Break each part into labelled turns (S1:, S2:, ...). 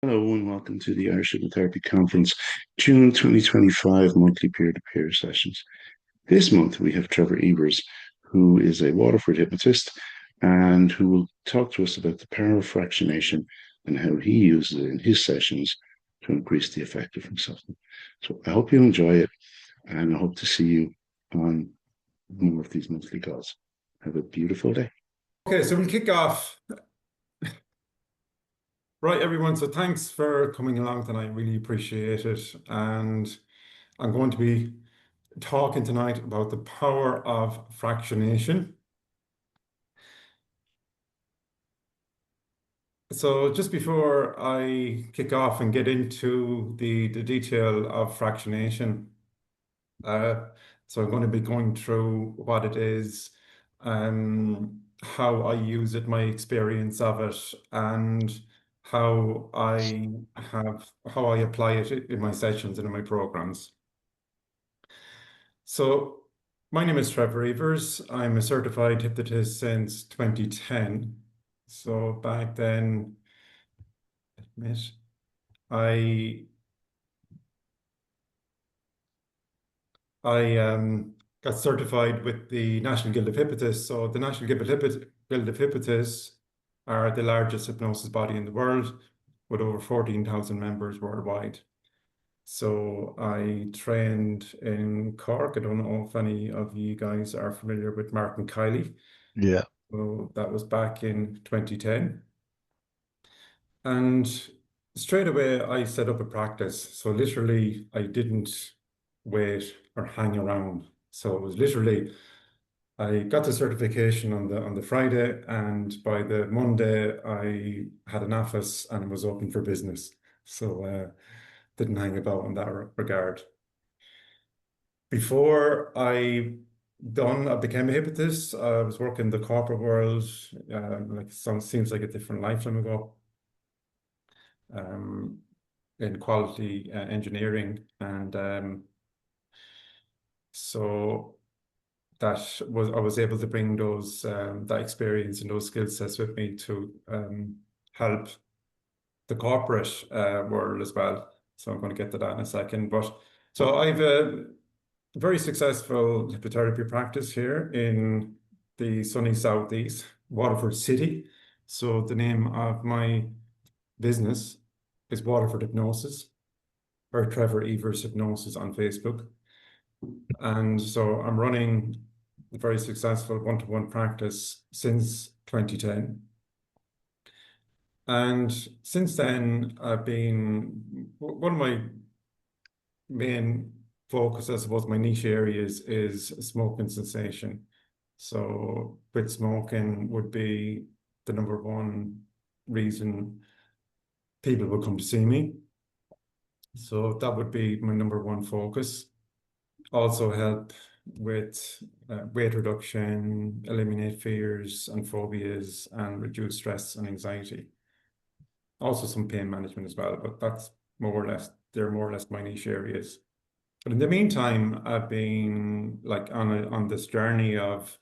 S1: Hello and welcome to the Irish Hypnotherapy Conference, June 2025 monthly peer-to-peer sessions. This month we have Trevor Eivers, who is a Waterford hypnotist and who will talk to us about the power of fractionation and how he uses it in his sessions to increase the effectiveness of them. So I hope you enjoy it and I hope to see you on more of these monthly calls. Have a beautiful day.
S2: Okay, so we'll kick off. Right, everyone. So thanks for coming along tonight. Really appreciate it. And I'm going to be talking tonight about the power of fractionation. So just before I kick off and get into the detail of fractionation, so I'm going to be going through what it is, how I use it, my experience of it, and how I apply it in my sessions and in my programs. So my name is Trevor Eivers. I'm a certified hypnotist since 2010. So back then, admit, I got certified with the National Guild of Hypnotists. So the National Guild of Hypnotists are the largest hypnosis body in the world with over 14,000 members worldwide. So I trained in Cork. I don't know if any of you guys are familiar with Martin Kiley.
S1: Yeah.
S2: So that was back in 2010. And straight away, I set up a practice. So literally, I didn't wait or hang around. So it was literally, I got the certification on the Friday, and by the Monday, I had an office and was open for business. So didn't hang about in that regard. Before I became a hypnotist, I was working in the corporate world, seems like a different lifetime ago, in quality engineering. And so I was able to bring that experience and those skill sets with me to help the corporate world as well. So I'm going to get to that in a second. But so I've a very successful hypnotherapy practice here in the sunny southeast, Waterford City. So the name of my business is Waterford Hypnosis, or Trevor Eivers Hypnosis on Facebook. And so I'm running a very successful one-to-one practice since 2010. And since then, one of my main focus, I suppose, my niche areas is smoking cessation. So quit smoking would be the number one reason people will come to see me. So that would be my number one focus. Also help with weight reduction, eliminate fears and phobias, and reduce stress and anxiety. Also some pain management as well, but they're more or less my niche areas. But in the meantime, I've been like on this journey of,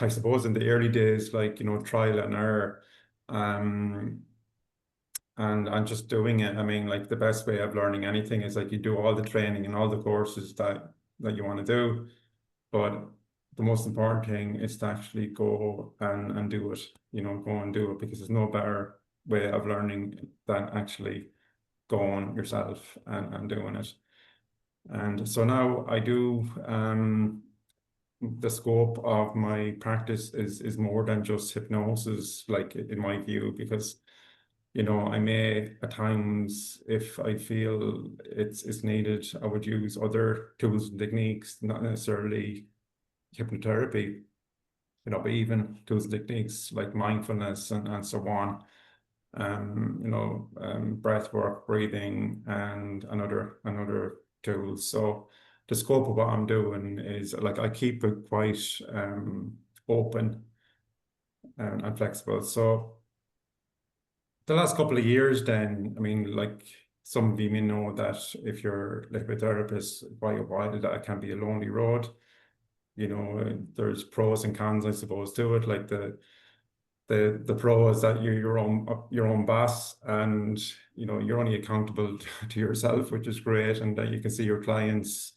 S2: I suppose in the early days, trial and error, um, and just doing it. I mean, like the best way of learning anything is like you do all the training and all the courses that you want to do, but the most important thing is to actually go and do it. Go and do it, because there's no better way of learning than actually going yourself and doing it. And so now I do, the scope of my practice is more than just hypnosis, like in my view, because I may at times, if I feel it's needed, I would use other tools and techniques, not necessarily hypnotherapy, but even tools and techniques like mindfulness and so on. Breath work, breathing, and another tools. So the scope of what I'm doing is like I keep it quite open and flexible. So the last couple of years, then, I mean, like some of you may know that if you're a hypnotherapist quite a while, that it can be a lonely road. There's pros and cons, I suppose, to it. Like the pro is that you're your own boss, and you're only accountable to yourself, which is great, and that you can see your clients,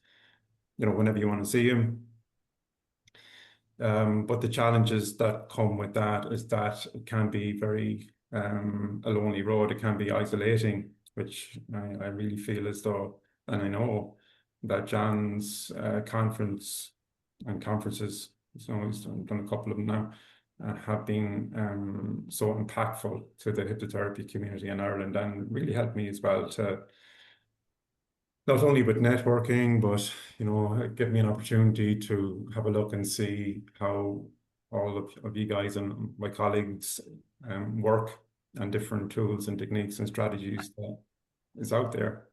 S2: whenever you want to see them. But the challenges that come with that is that it can be very a lonely road. It can be isolating, which I really feel as though, and I know that John's conference and conferences, so he's done a couple of them now, have been so impactful to the hypnotherapy community in Ireland, and really helped me as well to not only with networking, but give me an opportunity to have a look and see how all of you guys and my colleagues work, and different tools and techniques and strategies that is out there.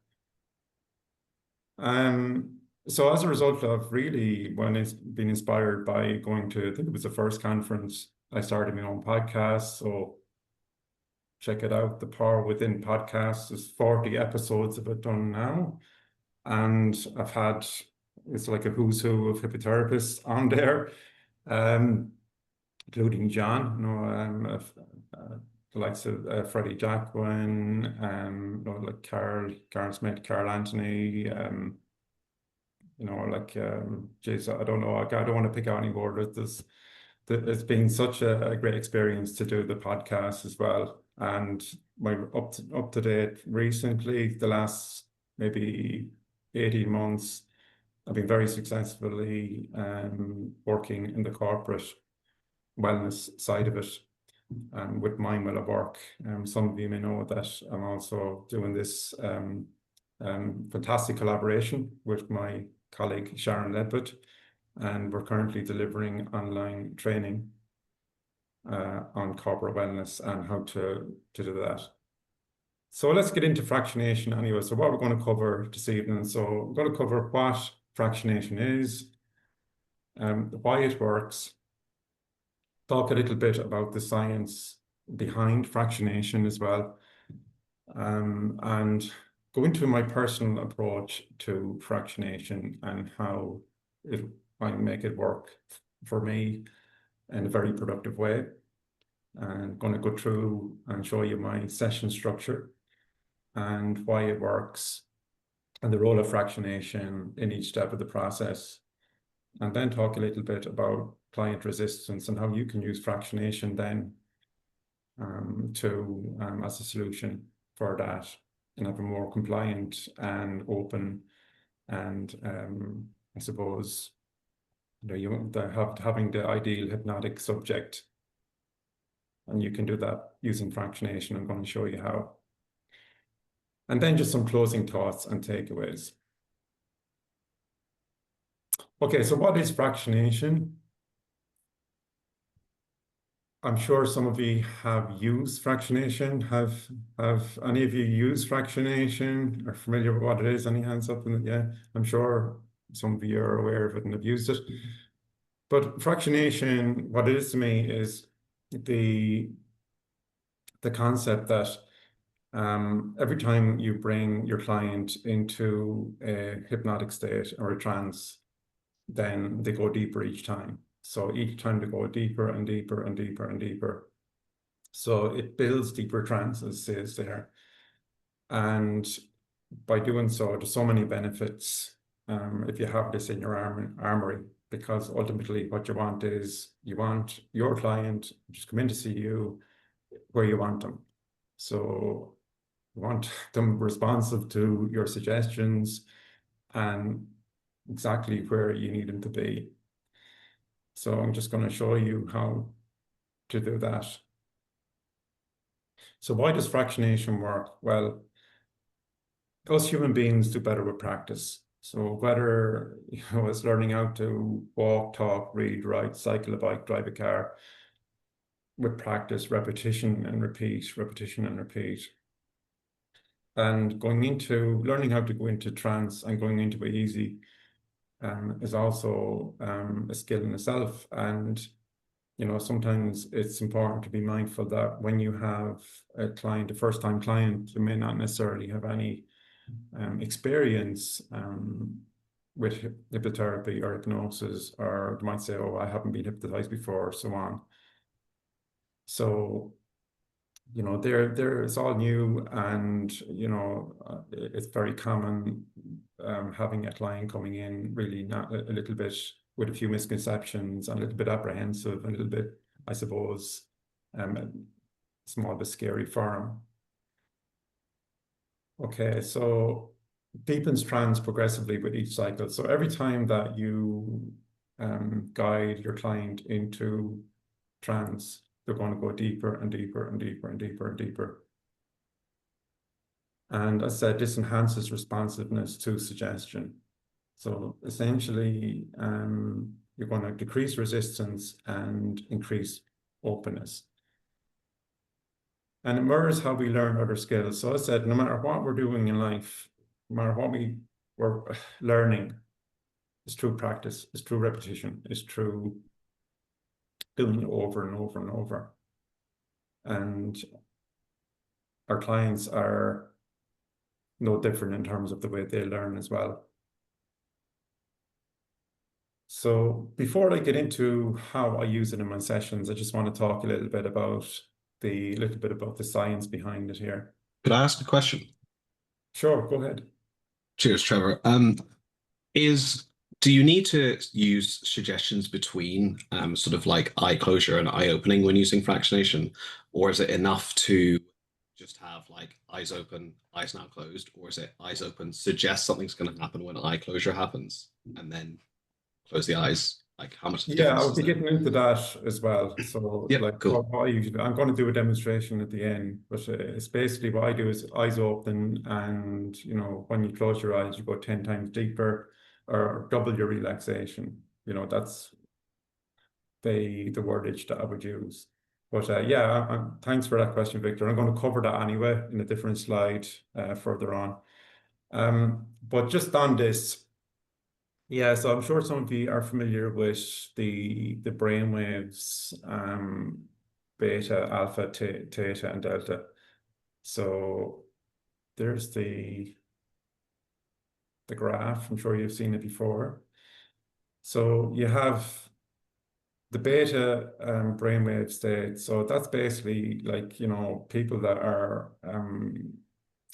S2: So as a result of really when it's been inspired by going to, I think it was the first conference, I started my own podcast. So check it out, The Power Within podcast. There's 40 episodes of it done now. And I've had, it's like a who's who of hypnotherapists on there, including John, the likes of Freddie Jacquin, like Carl Smith, Carl Anthony, geez, I don't know, I don't want to pick out any more. It's been such a great experience to do the podcast as well. And my up to date recently, the last maybe 18 months, I've been very successfully working in the corporate wellness side of it, with Mind Well at Work. Some of you may know that I'm also doing this fantastic collaboration with my colleague Sharon Ledbutt, and we're currently delivering online training on corporate wellness and how to do that. So let's get into fractionation anyway. So what we're going to cover this evening. So we're going to cover what fractionation is, why it works, talk a little bit about the science behind fractionation as well, and go into my personal approach to fractionation and how I make it work for me in a very productive way. And I'm going to go through and show you my session structure and why it works and the role of fractionation in each step of the process. And then talk a little bit about client resistance and how you can use fractionation then as a solution for that, and have a more compliant and open and I suppose having the ideal hypnotic subject. And you can do that using fractionation. I'm going to show you how. And then just some closing thoughts and takeaways. Okay, so what is fractionation? I'm sure some of you have used fractionation. Have any of you used fractionation, or familiar with what it is? Any hands up? Yeah, I'm sure some of you are aware of it and have used it. But fractionation, what it is to me, is the concept that every time you bring your client into a hypnotic state or a trance, then they go deeper each time. So each time they go deeper and deeper and deeper and deeper. So it builds deeper trances, says there. And by doing so, there's so many benefits if you have this in your armory, because ultimately what you want is you want your client just come in to see you where you want them. So you want them responsive to your suggestions and exactly where you need them to be. So I'm just going to show you how to do that. So why does fractionation work? Well, us human beings do better with practice. So whether it's learning how to walk, talk, read, write, cycle a bike, drive a car, with practice, repetition and repeat, repetition and repeat. And learning how to go into trance and going into it easy is also a skill in itself. And sometimes it's important to be mindful that when you have a client, a first-time client, who may not necessarily have any experience with hypnotherapy or hypnosis, or they might say, oh, I haven't been hypnotized before, or so on. So, you know, it's all new, and you know, it's very common having a client coming in really not a little bit with a few misconceptions and a little bit apprehensive and a little bit, I suppose, small bit scary for them. Okay, so deepens trance progressively with each cycle. So every time that you guide your client into trance, they're going to go deeper and deeper and deeper and deeper and deeper. And as I said, this enhances responsiveness to suggestion. So essentially, you're going to decrease resistance and increase openness. And it mirrors how we learn other skills. So I said, no matter what we're doing in life, no matter what we're learning, it's through practice, it's through repetition, it's through doing it over and over and over. And our clients are no different in terms of the way they learn as well. So before I get into how I use it in my sessions, I just want to talk a little bit about the science behind it here.
S3: Could I ask a question?
S2: Sure, go ahead.
S3: Cheers, Trevor. Is do you need to use suggestions between sort of like eye closure and eye opening when using fractionation, or is it enough to just have like eyes open, eyes now closed, or is it eyes open, suggest something's going to happen when eye closure happens, and then close the eyes? Like how much
S2: Yeah, I
S3: difference
S2: would
S3: is
S2: be
S3: there?
S2: getting into that as well. So,
S3: Yep,
S2: like,
S3: cool.
S2: what I usually, I'm going to do a demonstration at the end, but it's basically what I do is eyes open, and you know, when you close your eyes, you go 10 times deeper or double your relaxation. You know, that's the wordage that I would use. But yeah, thanks for that question, Victor. I'm going to cover that anyway in a different slide further on. But just on this. Yeah, so I'm sure some of you are familiar with the brain waves, beta, alpha, theta, and delta. So there's the graph. I'm sure you've seen it before. So you have the beta brainwave state. So that's basically like, you know, people that are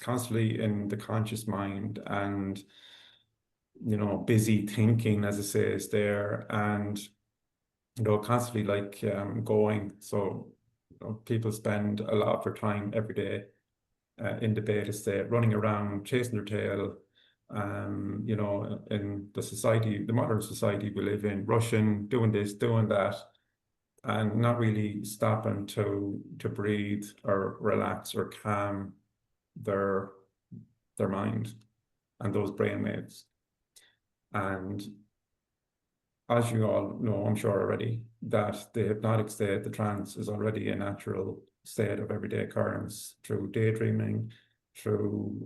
S2: constantly in the conscious mind and, you know, busy thinking, as I say, is there, and you know, constantly like going. So you know, people spend a lot of their time every day in the beta state, running around, chasing their tail. You know, in the society, the modern society we live in, rushing, doing this, doing that, and not really stopping to breathe or relax or calm their mind and those brain waves. And as you all know, I'm sure already, that the hypnotic state, the trance, is already a natural state of everyday occurrence through daydreaming, through,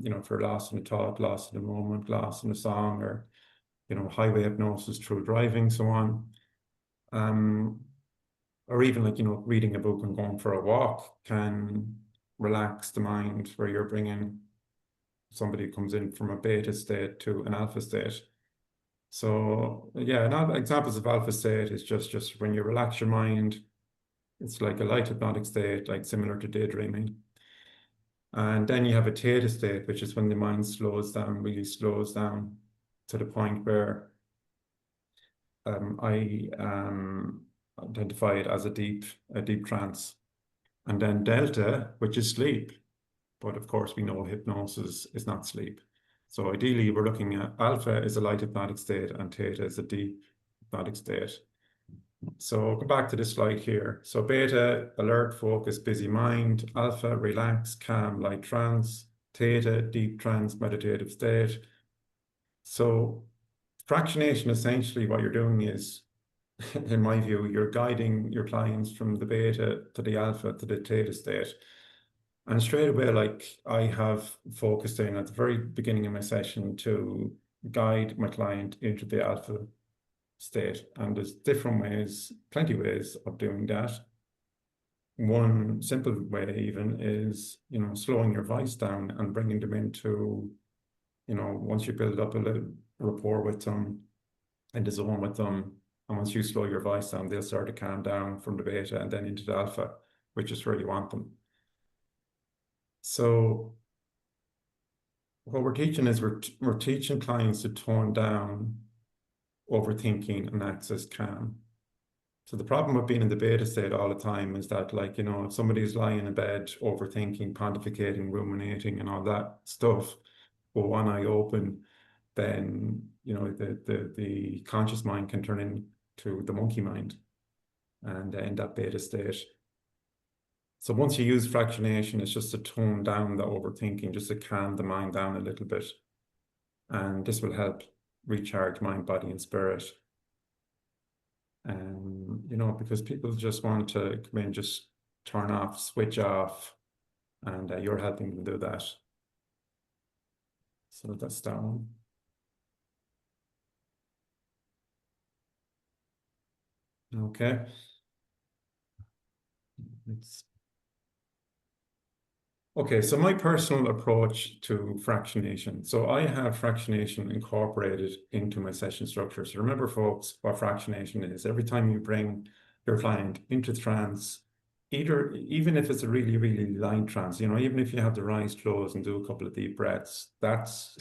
S2: you know, if you're lost in a thought, lost in a moment, lost in a song, or, you know, highway hypnosis through driving, so on. Or even like, you know, reading a book and going for a walk can relax the mind, where you're bringing somebody who comes in from a beta state to an alpha state. So yeah, now examples of alpha state is just when you relax your mind, it's like a light hypnotic state, like similar to daydreaming. And then you have a theta state, which is when the mind slows down, really slows down to the point where I identify it as a deep trance. And then delta, which is sleep. But of course, we know hypnosis is not sleep. So ideally, we're looking at alpha is a light hypnotic state and theta is a deep hypnotic state. So go back to this slide here. So beta, alert, focus, busy mind. Alpha, relax, calm, light trance. Theta, deep trance, meditative state. So fractionation, essentially what you're doing is, in my view, you're guiding your clients from the beta to the alpha to the theta state. And straight away, like I have focused in at the very beginning of my session to guide my client into the alpha state. And there's different ways, plenty of ways of doing that. One simple way even is, you know, slowing your voice down and bringing them into, you know, once you build up a little rapport with them, in the zone with them, And once you slow your voice down, they'll start to calm down from the beta and then into the alpha, which is where you want them. So what we're teaching is we're teaching clients to tone down overthinking and access calm. So the problem with being in the beta state all the time is that, like, you know, if somebody's lying in bed, overthinking, pontificating, ruminating, and all that stuff, with one eye open, then, you know, the conscious mind can turn into the monkey mind and end that beta state. So once you use fractionation, it's just to tone down the overthinking, just to calm the mind down a little bit. And this will help recharge mind, body, and spirit. You know, because people just want to come in, just turn off, switch off, and you're helping them do that. So that's that one. Okay. Okay, so my personal approach to fractionation. So I have fractionation incorporated into my session structure. So remember, folks, what fractionation is. Every time you bring your client into trance, even if it's a really, really light trance, you know, even if you have the eyes closed and do a couple of deep breaths, that's,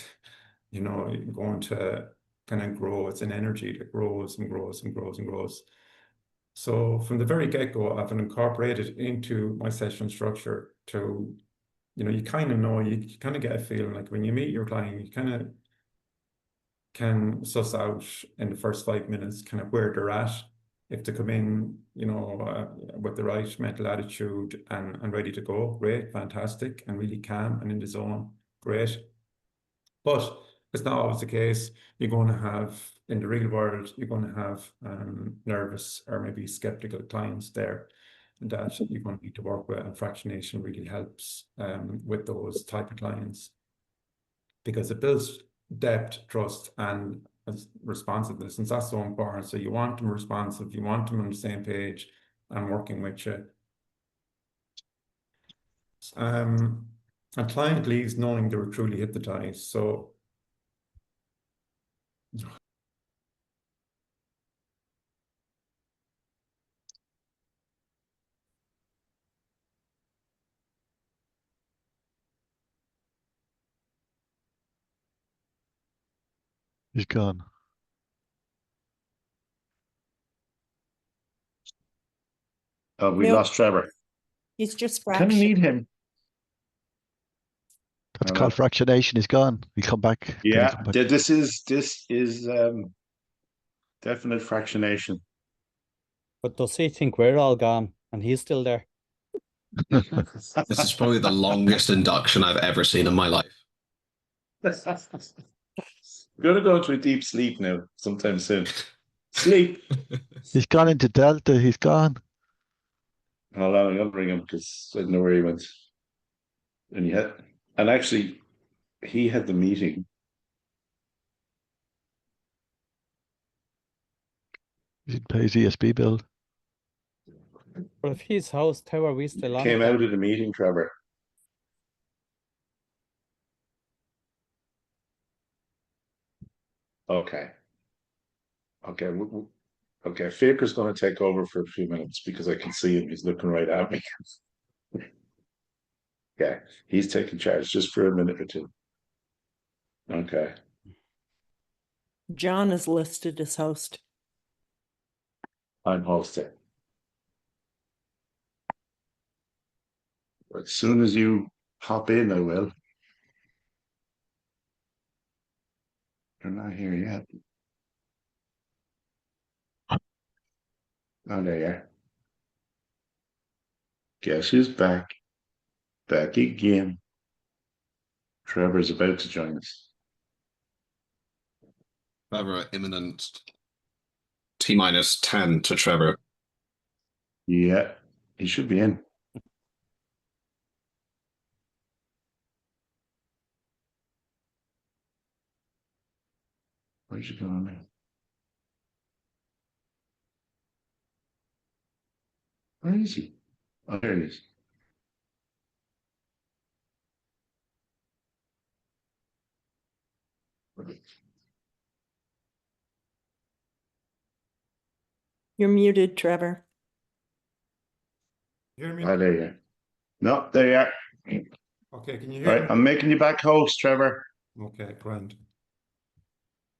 S2: you know, going to kind of grow. It's an energy that grows and grows and grows and grows. So from the very get-go, I've incorporated into my session structure to, you know, you kind of know, you kind of get a feeling like when you meet your client, you kind of can suss out in the first 5 minutes kind of where they're at. If they come in, you know, with the right mental attitude and ready to go, great, fantastic, and really calm and in the zone, great. But it's not always the case. You're going to have, in the real world, you're going to have nervous or maybe skeptical clients there that you're going to need to work with, and fractionation really helps with those type of clients because it builds depth, trust, and responsiveness, and that's so important. So you want them responsive, you want them on the same page and working with you. A client leaves knowing they were truly hypnotized. So
S4: He's gone.
S1: Oh, we
S5: No,
S1: lost Trevor.
S5: he's just
S1: Kind of
S5: fraction.
S1: need him.
S4: That's
S1: I
S4: called
S1: know.
S4: fractionation. He's gone. He'll come back. Then he'll
S1: Yeah,
S4: come back.
S1: this is definite fractionation.
S6: But does he think we're all gone and he's still there?
S3: This is probably the longest induction I've ever seen in my life.
S1: We're gonna go into a deep sleep now sometime soon. Sleep.
S4: He's gone into Delta. He's gone.
S1: Hold on, I'm gonna bring him because I don't know where he went. And actually, he had the meeting.
S4: He didn't pay his ESB bill.
S6: But if he's housed, how are we still on
S1: Came
S6: it
S1: out
S6: then?
S1: of the meeting, Trevor. Okay. Okay. Okay. Faker's going to take over for a few minutes because I can see him. He's looking right at me. Yeah. He's taking charge just for a minute or two. Okay.
S5: John is listed as host.
S1: I'm hosting. As soon as you hop in, I will. They're not here yet. Oh, there you are. Guess who's back? Back again. Trevor's about to join us.
S3: Trevor, imminent T minus 10 to Trevor.
S1: Yeah, he should be in. Where's he going now? Where is he? Oh, there he is.
S5: You're muted, Trevor.
S2: You hear me?
S1: Oh, there you are. No, there you are.
S2: Okay, can you
S1: Right,
S2: hear me?
S1: I'm making you back host, Trevor.
S2: Okay, grand.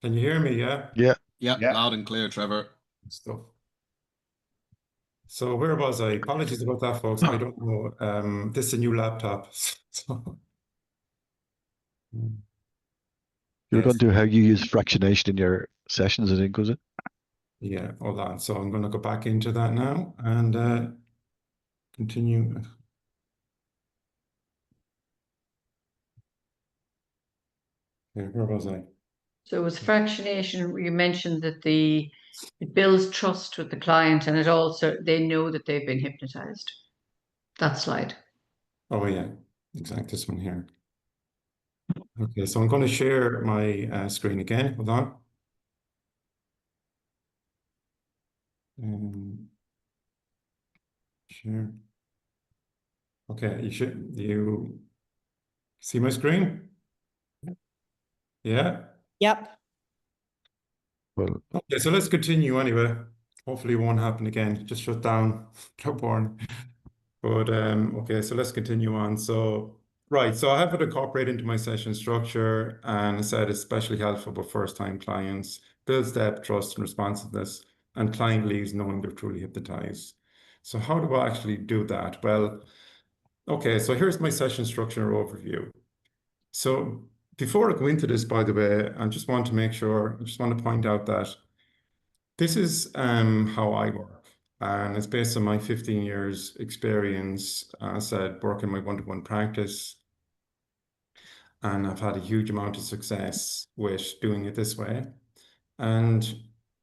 S2: Can you hear me? Yeah?
S4: Yeah.
S3: Yeah,
S1: Yeah.
S3: loud and clear, Trevor.
S2: Stuff. So where was I? Apologies about that, folks. I don't know. This is a new laptop. So
S4: You were
S2: yes.
S4: going to do how you use fractionation in your sessions, I think, was it?
S2: Yeah, hold on. So I'm going to go back into that now and continue. Okay, where was I?
S7: So it was fractionation. You mentioned that it builds trust with the client, and it also they know that they've been hypnotized. That slide.
S2: Oh yeah, exactly this one here. Okay, so I'm going to share my screen again. Hold on. Share. Okay, you see my screen? Yeah.
S5: Yep.
S4: Well,
S2: Okay, so let's continue anyway. Hopefully it won't happen again. Just shut down Clubborn. But okay, so let's continue on. So right, so I have it incorporated into my session structure, and I said it's especially helpful for first-time clients, builds depth, trust, and responsiveness, and client leaves knowing they're truly hypnotized. So how do I actually do that? Well, okay, so here's my session structure overview. So before I go into this, by the way, I just want to point out that this is how I work. And it's based on my 15 years experience, as I said, working my one-to-one practice. And I've had a huge amount of success with doing it this way. And,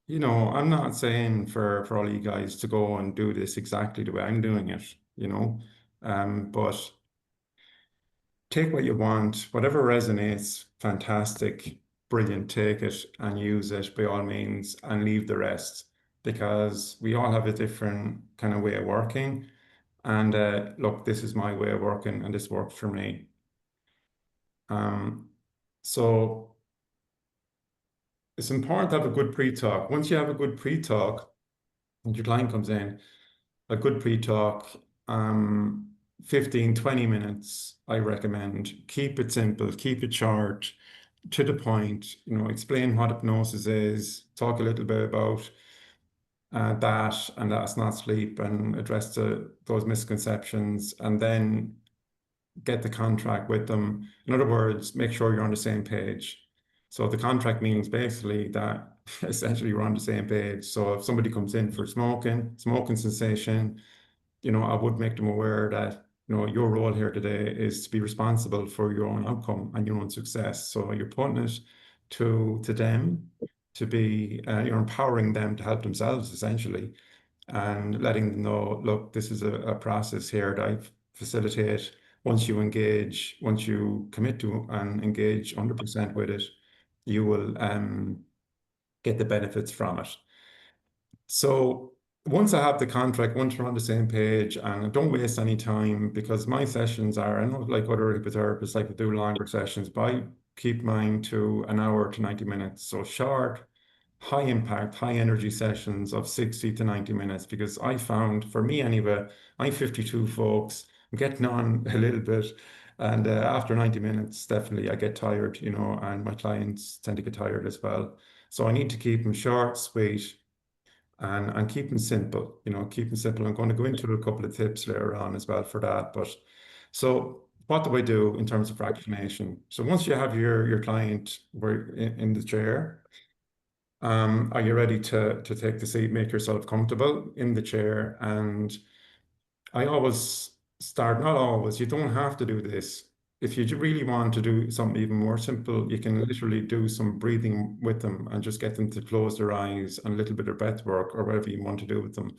S2: I'm not saying for all you guys to go and do this exactly the way I'm doing it, but take what you want, whatever resonates, fantastic, brilliant, take it and use it by all means and leave the rest because we all have a different kind of way of working. And look, this is my way of working and this works for me. So it's important to have a good pre-talk. Once you have a good pre-talk, and your client comes in, a good pre-talk, 15, 20 minutes, I recommend. Keep it simple, keep it short, to the point, explain what hypnosis is, talk a little bit about that and that's not sleep and address those misconceptions and then get the contract with them. In other words, make sure you're on the same page. So the contract means basically that essentially you're on the same page. So if somebody comes in for smoking cessation, I would make them aware that, your role here today is to be responsible for your own outcome and your own success. So you're putting it to them to be, you're empowering them to help themselves essentially and letting them know, look, this is a process here that I facilitate. Once you commit to and engage 100% with it, you will get the benefits from it. So once I have the contract, once we're on the same page, and I don't waste any time because my sessions are, I know like other hypnotherapists like to do longer sessions, but I keep mine to an hour to 90 minutes. So short, high impact, high energy sessions of 60 to 90 minutes because I found, for me anyway, I'm 52 folks, I'm getting on a little bit. And after 90 minutes, definitely I get tired, and my clients tend to get tired as well. So I need to keep them short, sweet, and keep them simple, keep them simple. I'm going to go into a couple of tips later on as well for that. But so what do I do in terms of fractionation? So once you have your client in the chair, are you ready to take the seat, make yourself comfortable in the chair? And I always start, not always, you don't have to do this. If you really want to do something even more simple, you can literally do some breathing with them and just get them to close their eyes and a little bit of breath work or whatever you want to do with them.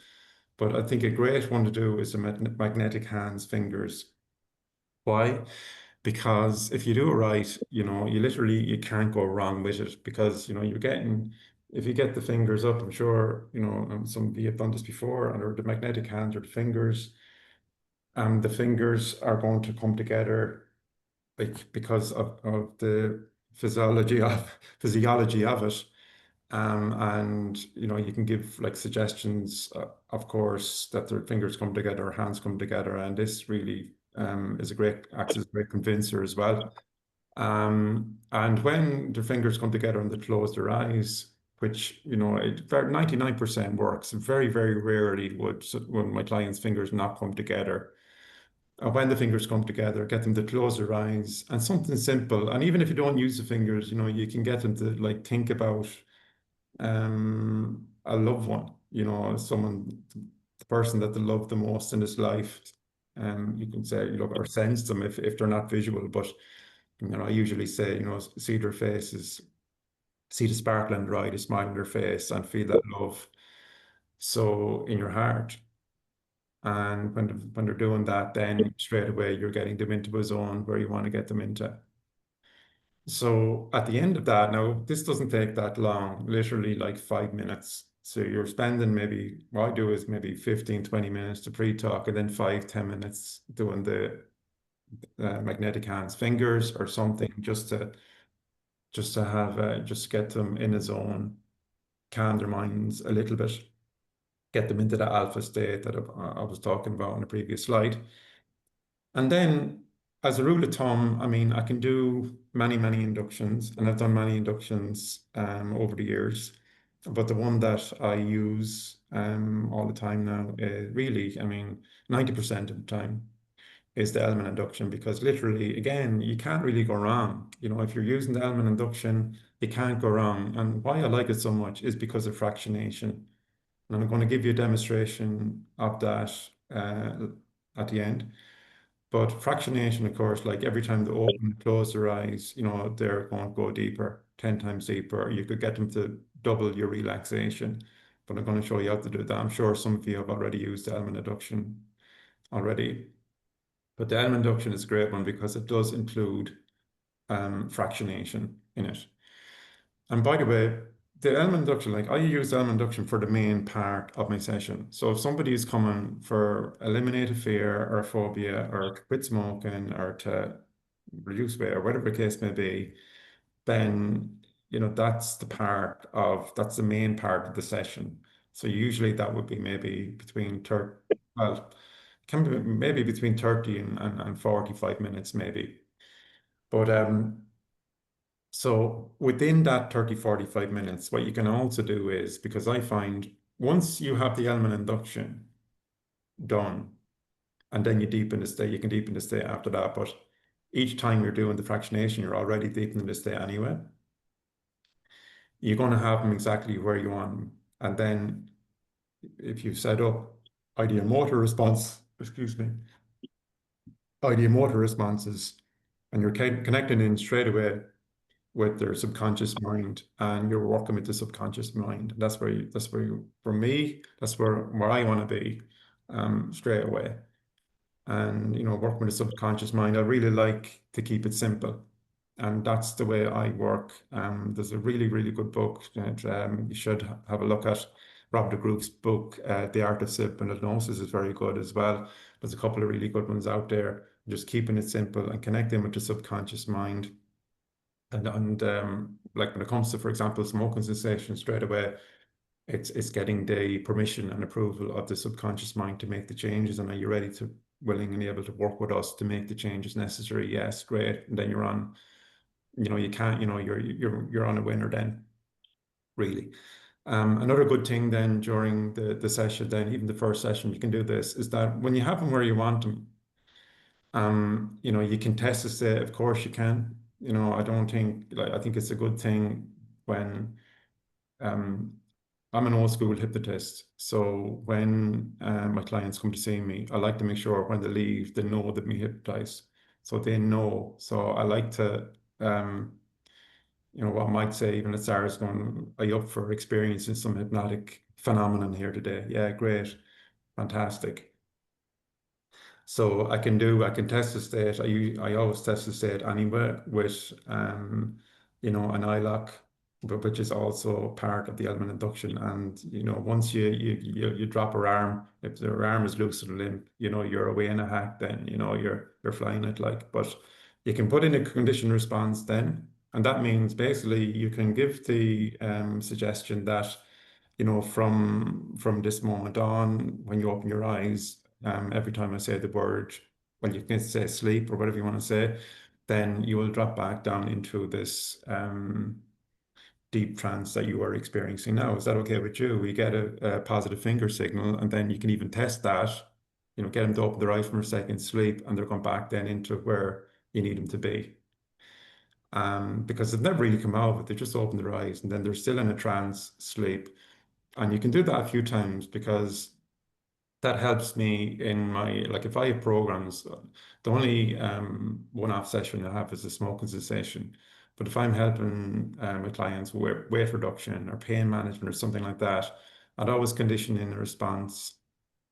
S2: But I think a great one to do is the magnetic hands, fingers. Why? Because if you do it right, you can't go wrong with it because, if you get the fingers up, I'm sure, some of you have done this before, and the magnetic hands or the fingers are going to come together because of the physiology of it. And you can give like suggestions, of course, that their fingers come together, hands come together, and this really acts as a great convincer as well. And when the fingers come together and they close their eyes, which 99% works, very, very rarely would my clients' fingers not come together. When the fingers come together, get them to close their eyes, and something simple. And even if you don't use the fingers, you can get them to like think about a loved one, someone, the person that they love the most in this life. You can say, or sense them if they're not visual, but I usually say, see their faces, see the sparkle in their eye, the smile in their face, and feel that love. So in your heart. And when they're doing that, then straight away you're getting them into a zone where you want to get them into. So at the end of that, now this doesn't take that long, literally like 5 minutes. So you're spending maybe, what I do is maybe 15, 20 minutes to pre-talk, and then 5, 10 minutes doing the magnetic hands, fingers or something, just to get them in a zone, calm their minds a little bit, get them into the alpha state that I was talking about on the previous slide. And then, as a rule of thumb, I mean, I can do many, many inductions, and I've done many inductions over the years. But the one that I use all the time now, really, I mean, 90% of the time, is the element induction, because literally, again, you can't really go wrong. If you're using the element induction, you can't go wrong. And why I like it so much is because of fractionation. And I'm going to give you a demonstration of that at the end. But fractionation, of course, like every time they open and close their eyes, they're going to go deeper, 10 times deeper. You could get them to double your relaxation. But I'm going to show you how to do that. I'm sure some of you have already used the element induction already. But the element induction is a great one because it does include fractionation in it. And by the way, the element induction, like I use element induction for the main part of my session. So if somebody is coming for eliminate a fear or a phobia or to quit smoking or to reduce weight or whatever the case may be, then that's the main part of the session. So usually that would be maybe between 30, well, can be maybe between 30 and 45 minutes maybe. But so within that 30, 45 minutes, what you can also do is, because I find once you have the element induction done, and then you deepen the state, you can deepen the state after that. But each time you're doing the fractionation, you're already deepening the state anyway. You're going to have them exactly where you want them. And then if you've set up ideal motor response, ideal motor responses, and you're connecting in straight away with their subconscious mind, and you're working with the subconscious mind. That's where for me, that's where I want to be straight away. And working with the subconscious mind, I really like to keep it simple, and that's the way I work. There's a really, really good book that you should have a look at. Robert de Groot's book, The Art of Hypnosis, is very good as well. There's a couple of really good ones out there. Just keeping it simple and connecting with the subconscious mind. And like when it comes to, for example, smoking cessation, straight away, it's getting the permission and approval of the subconscious mind to make the changes. And are you ready to, willing and able to work with us to make the changes necessary? Yes, great. And then you're on, you can't, you're on a winner then, really. Another good thing then during the session, then even the first session, you can do this, is that when you have them where you want them, you can test the state, of course you can. I don't think, like, I think it's a good thing when I'm an old school hypnotist. So when my clients come to see me, I like to make sure when they leave, they know they've been hypnotized. So they know. So I like to, what I might say, even at Sarah's going, are you up for experiencing some hypnotic phenomenon here today? Yeah, great. Fantastic. So I can test the state. I always test the state anyway with an eye lock, but which is also part of the element induction. And once you drop her arm, if her arm is loose or limp, you're away in a hack. Then you're flying it like. But you can put in a conditioned response then, And that means basically you can give the suggestion that, from this moment on, when you open your eyes, every time I say the word, well, you can say sleep or whatever you want to say, then you will drop back down into this deep trance that you are experiencing now. Is that okay with you? We get a positive finger signal, and then you can even test that, get them to open their eyes for a second, sleep, and they're going back then into where you need them to be. Because they've never really come out of it, they just open their eyes and then they're still in a trance sleep. And you can do that a few times because that helps me in my, like if I have programs, the only one-off session I have is a smoking cessation. But if I'm helping my clients with weight reduction or pain management or something like that, I'd always condition in a response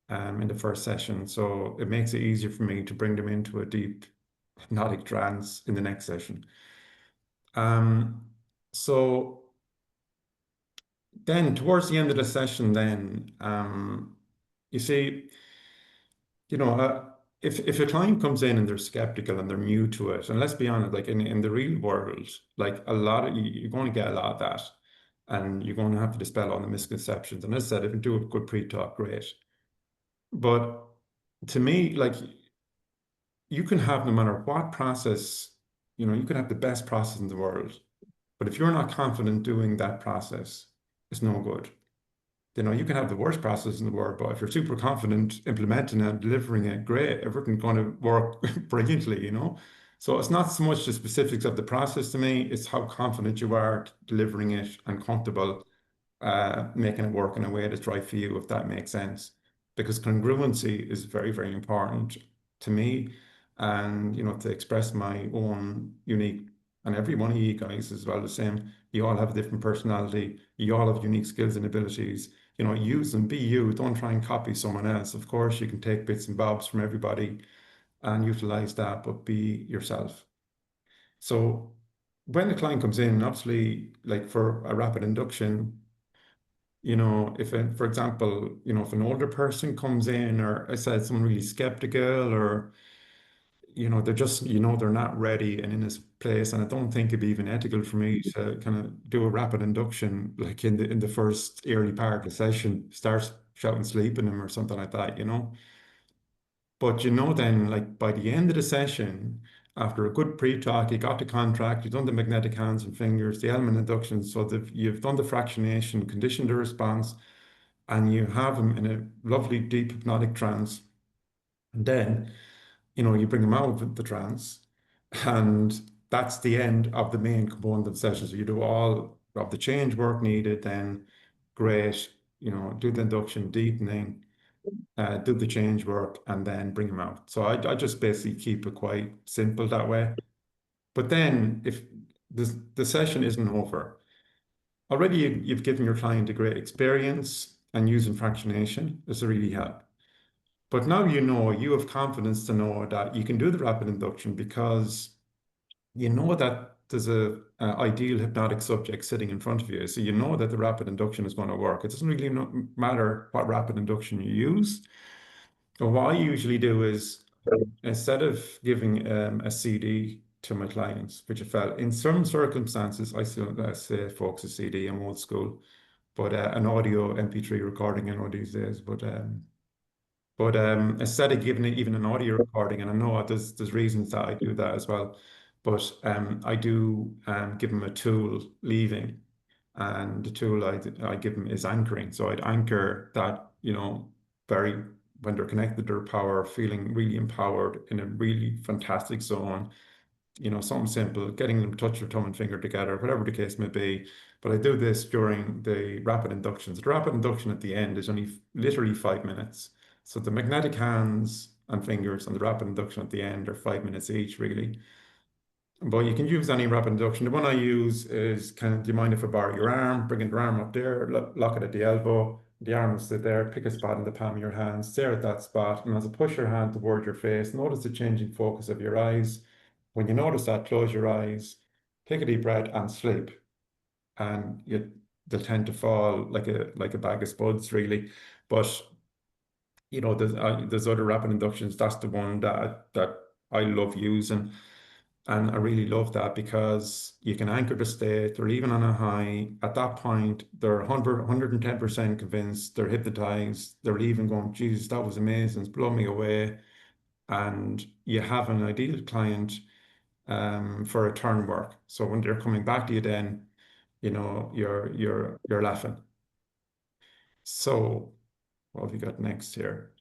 S2: in the first session. So it makes it easier for me to bring them into a deep hypnotic trance in the next session. So then towards the end of the session, then you see, if a client comes in and they're skeptical and they're new to it, and let's be honest, like in the real world, like a lot of you're going to get a lot of that, and you're going to have to dispel all the misconceptions. And as I said, if you do a good pre-talk, great. But to me, like you can have no matter what process, you can have the best process in the world. But if you're not confident doing that process, it's no good. You can have the worst process in the world, but if you're super confident implementing it, delivering it, great, everything's going to work brilliantly, So it's not so much the specifics of the process to me, it's how confident you are delivering it and comfortable making it work in a way that's right for you, if that makes sense. Because congruency is very, very important to me. And, to express my own unique, and every one of you guys is well the same. You all have a different personality. You all have unique skills and abilities. Use them, be you. Don't try and copy someone else. Of course, you can take bits and bobs from everybody and utilize that, but be yourself. So when the client comes in, obviously, like for a rapid induction, if, for example, if an older person comes in, or I said someone really skeptical, or they're just, they're not ready and in this place, and I don't think it'd be even ethical for me to kind of do a rapid induction like in the first early part of the session, start shouting sleep in them or something like that, But then like by the end of the session, after a good pre-talk, you got the contract, you've done the magnetic hands and fingers, the element induction, so that you've done the fractionation, conditioned the response, and you have them in a lovely deep hypnotic trance. And then, you bring them out of the trance, and that's the end of the main component of the session. So you do all of the change work needed, then great, do the induction, deepening, do the change work, and then bring them out. So I just basically keep it quite simple that way. But then if the session isn't over, already you've given your client a great experience, and using fractionation is a really help. But now you have confidence to know that you can do the rapid induction because you know that there's a ideal hypnotic subject sitting in front of you. So you know that the rapid induction is going to work. It doesn't really matter what rapid induction you use. But what I usually do is, instead of giving a CD to my clients, which I felt in some circumstances, I still say folks a CD, I'm old school, but an audio MP3 recording, these days, but instead of giving it even an audio recording, and I know there's reasons that I do that as well, but I do give them a tool leaving, and the tool I give them is anchoring. So I'd anchor that, very, when they're connected to their power, feeling really empowered in a really fantastic zone, something simple, getting them to touch their thumb and finger together, whatever the case may be. But I do this during the rapid inductions. The rapid induction at the end is only literally 5 minutes. So the magnetic hands and fingers and the rapid induction at the end are 5 minutes each, really. But you can use any rapid induction. The one I use is do you mind if I borrow your arm? Bring your arm up there, lock it at the elbow. The arm will sit there, pick a spot in the palm of your hand, stare at that spot. And as I push your hand toward your face, notice the changing focus of your eyes. When you notice that, close your eyes, take a deep breath, and sleep. And they'll tend to fall like a bag of spuds, really. But there's other rapid inductions. That's the one that I love using. And I really love that because you can anchor the state. They're leaving on a high. At that point, they're 110% convinced, they're hypnotized, they're leaving going, Jesus, that was amazing, it's blown me away. And you have an ideal client for return work. So when they're coming back to you, then you're laughing. So what have we got next here?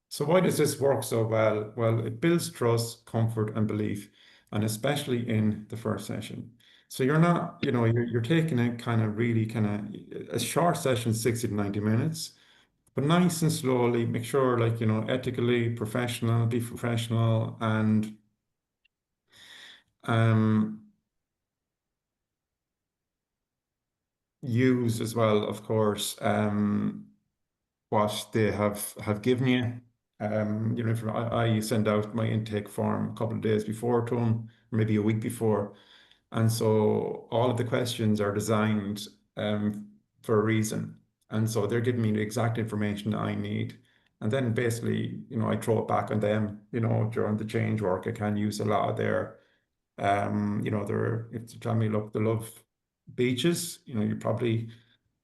S2: So why does this work so well? Well, it builds trust, comfort, and belief, and especially in the first session. So you're not, you're taking it kind of really kind of a short session, 60 to 90 minutes, but nice and slowly, make sure like, ethically, be professional, and um use as well, of course, what they have given you. If I send out my intake form a couple of days before to them, maybe a week before, and so all of the questions are designed for a reason, and so they're giving me the exact information that I need, and then basically, I throw it back on them. During the change work, I can use a lot of their, if they tell me, look, they love beaches, you probably.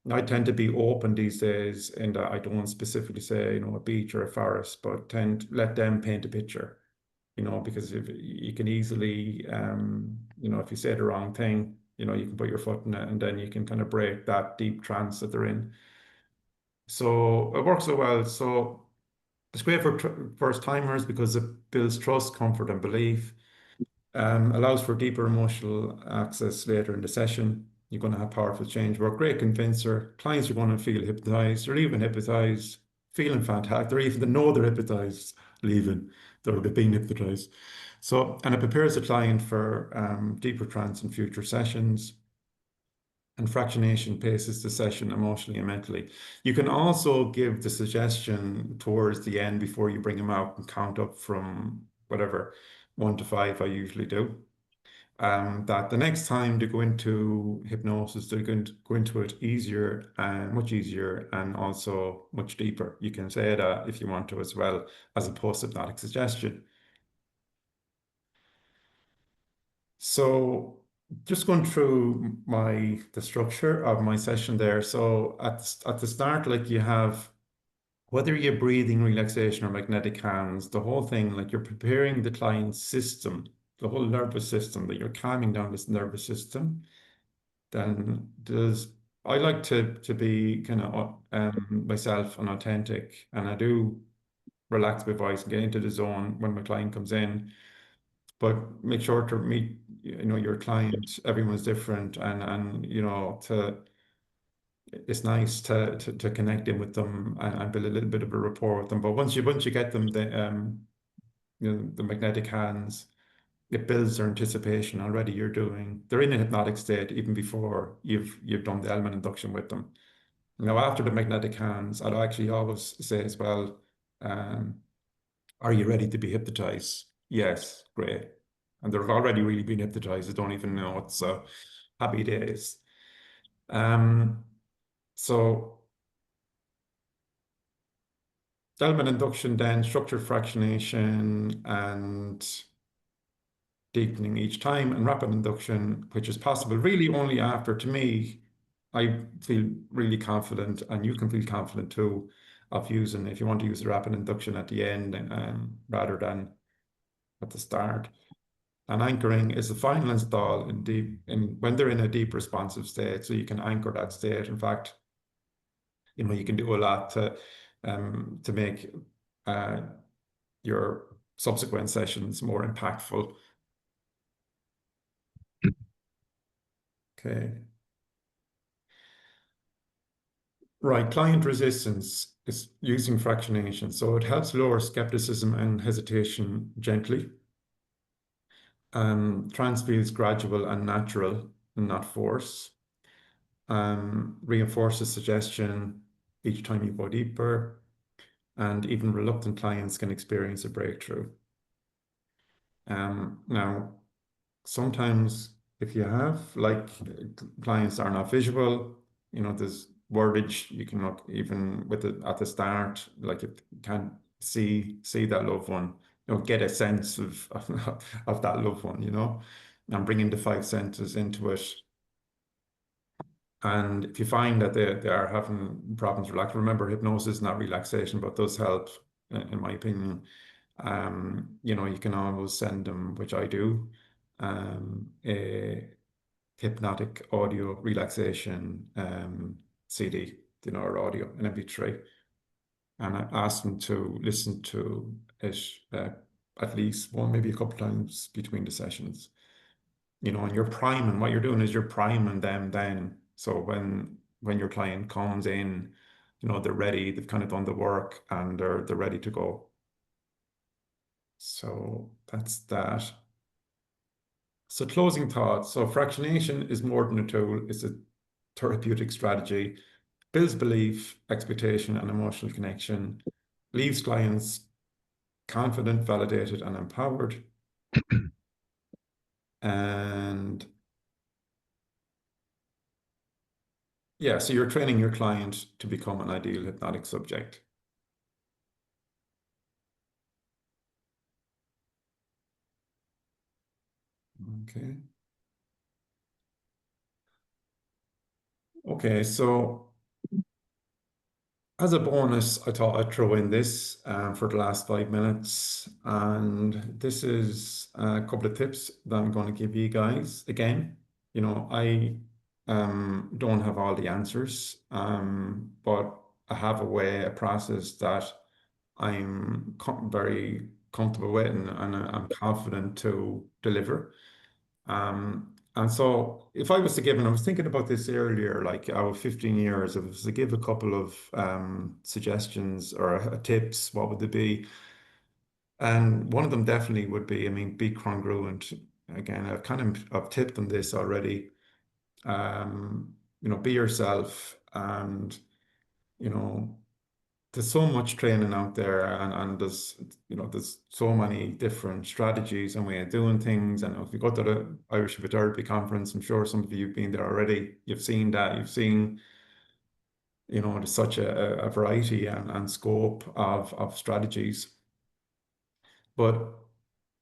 S2: I tend to be open these days, and I don't specifically say, a beach or a forest, but tend to let them paint a picture, because if you can easily, if you say the wrong thing, you can put your foot in it, and then you can kind of break that deep trance that they're in. So it works so well. So it's great for first timers because it builds trust, comfort, and belief. Allows for deeper emotional access later in the session. You're going to have powerful change work, great convincer. Clients are going to feel hypnotized, they're even hypnotized, feeling fantastic. They're even, they know they're hypnotized, leaving, they're being hypnotized. So, and it prepares the client for deeper trance in future sessions. And fractionation paces the session emotionally and mentally. You can also give the suggestion towards the end before you bring them out and count up from whatever, 1 to 5 I usually do. That the next time they go into hypnosis, they're going to go into it easier and much easier and also much deeper. You can say that if you want to as well as a post-hypnotic suggestion. So just going through the structure of my session there. So at the start, like you have, whether you're breathing relaxation or magnetic hands, the whole thing, like you're preparing the client's system, the whole nervous system, that you're calming down this nervous system. Then I like to be kind of myself and authentic, and I do relax my voice and get into the zone when my client comes in. But make sure to meet, your client. Everyone's different, and it's nice to connect in with them and build a little bit of a rapport with them. But once you get them the magnetic hands, it builds their anticipation. Already they're in a hypnotic state even before you've done the element induction with them. Now after the magnetic hands, I'd actually always say as well, are you ready to be hypnotized? Yes, great. And they've already really been hypnotized. They don't even know it. So happy days. So element induction, then structured fractionation and deepening each time, and rapid induction, which is possible really only after, to me, I feel really confident, and you can feel confident too, of using, if you want to use the rapid induction at the end rather than at the start. And anchoring is the final install when they're in a deep responsive state, so you can anchor that state. In fact, you can do a lot to make your subsequent sessions more impactful. Okay. Right, client resistance is using fractionation. So it helps lower skepticism and hesitation gently. Trance feels gradual and natural and not force. Reinforces suggestion each time you go deeper, and even reluctant clients can experience a breakthrough. Now, sometimes if you have like clients are not visual, there's wordage, you can look even with it at the start, like you can't see that loved one, get a sense of of that loved one, and bringing the five senses into it. And if you find that they are having problems relaxing, remember hypnosis is not relaxation, but does help, in my opinion. You can always send them, which I do, a hypnotic audio relaxation CD, or audio, an MP3. And I ask them to listen to it at least one, maybe a couple times between the sessions. And you're priming, what you're doing is you're priming them then. So when your client comes in, they're ready, they've kind of done the work, and they're ready to go. So that's that. So closing thoughts. So fractionation is more than a tool, it's a therapeutic strategy, builds belief, expectation, and emotional connection, leaves clients confident, validated, and empowered. And yeah, so you're training your client to become an ideal hypnotic subject. Okay. Okay, so as a bonus, I thought I'd throw in this for the last 5 minutes. And this is a couple of tips that I'm going to give you guys. Again, I don't have all the answers, but I have a process that I'm very comfortable with, and I'm confident to deliver. And so if I was to give, and I was thinking about this earlier, like our 15 years, if I was to give a couple of suggestions or tips, what would they be? And one of them definitely would be, be congruent. Again, I've tipped on this already. Be yourself, and you know, there's so much training out there, and there's so many different strategies and way of doing things. And if you go to the Irish Hypnotherapy conference, I'm sure some of you have been there already. You've seen that. You've seen, there's such a variety and scope of strategies. But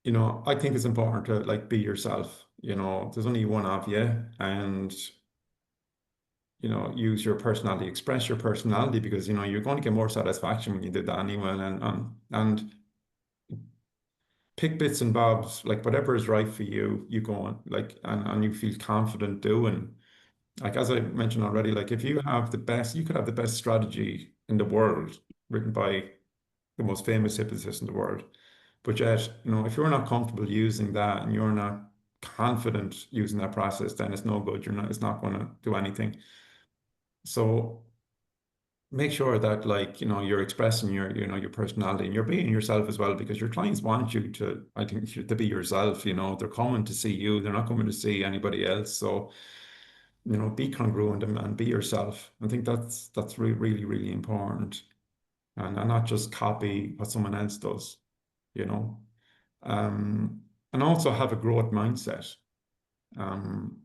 S2: I think it's important to like be yourself. There's only one of you, and use your personality, express your personality, because you're going to get more satisfaction when you do that anyway. And pick bits and bobs, like whatever is right for you, you go on, like, and you feel confident doing. Like as I mentioned already, like if you have you could have the best strategy in the world written by the most famous hypnotist in the world. But yet, if you're not comfortable using that and you're not confident using that process, then it's no good. It's not going to do anything. So make sure that you're expressing your personality, and you're being yourself as well, because your clients want you to, I think, to be yourself. They're coming to see you, they're not coming to see anybody else. So be congruent and be yourself. I think that's really, really important, and not just copy what someone else does. you know and also have a growth mindset, um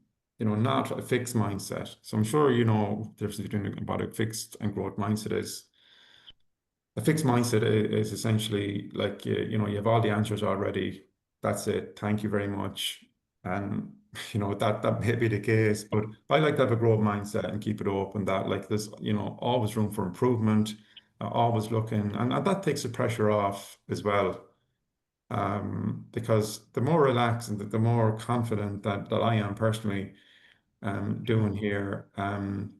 S2: not a fixed mindset. So I'm sure there's a difference between what a fixed and growth mindset is. A fixed mindset is essentially like, you have all the answers already. That's it. Thank you very much. And that may be the case, but I like to have a growth mindset and keep it open, that like there's, always room for improvement, always looking, and that takes the pressure off as well. Because the more relaxed and the more confident that I am personally doing here, the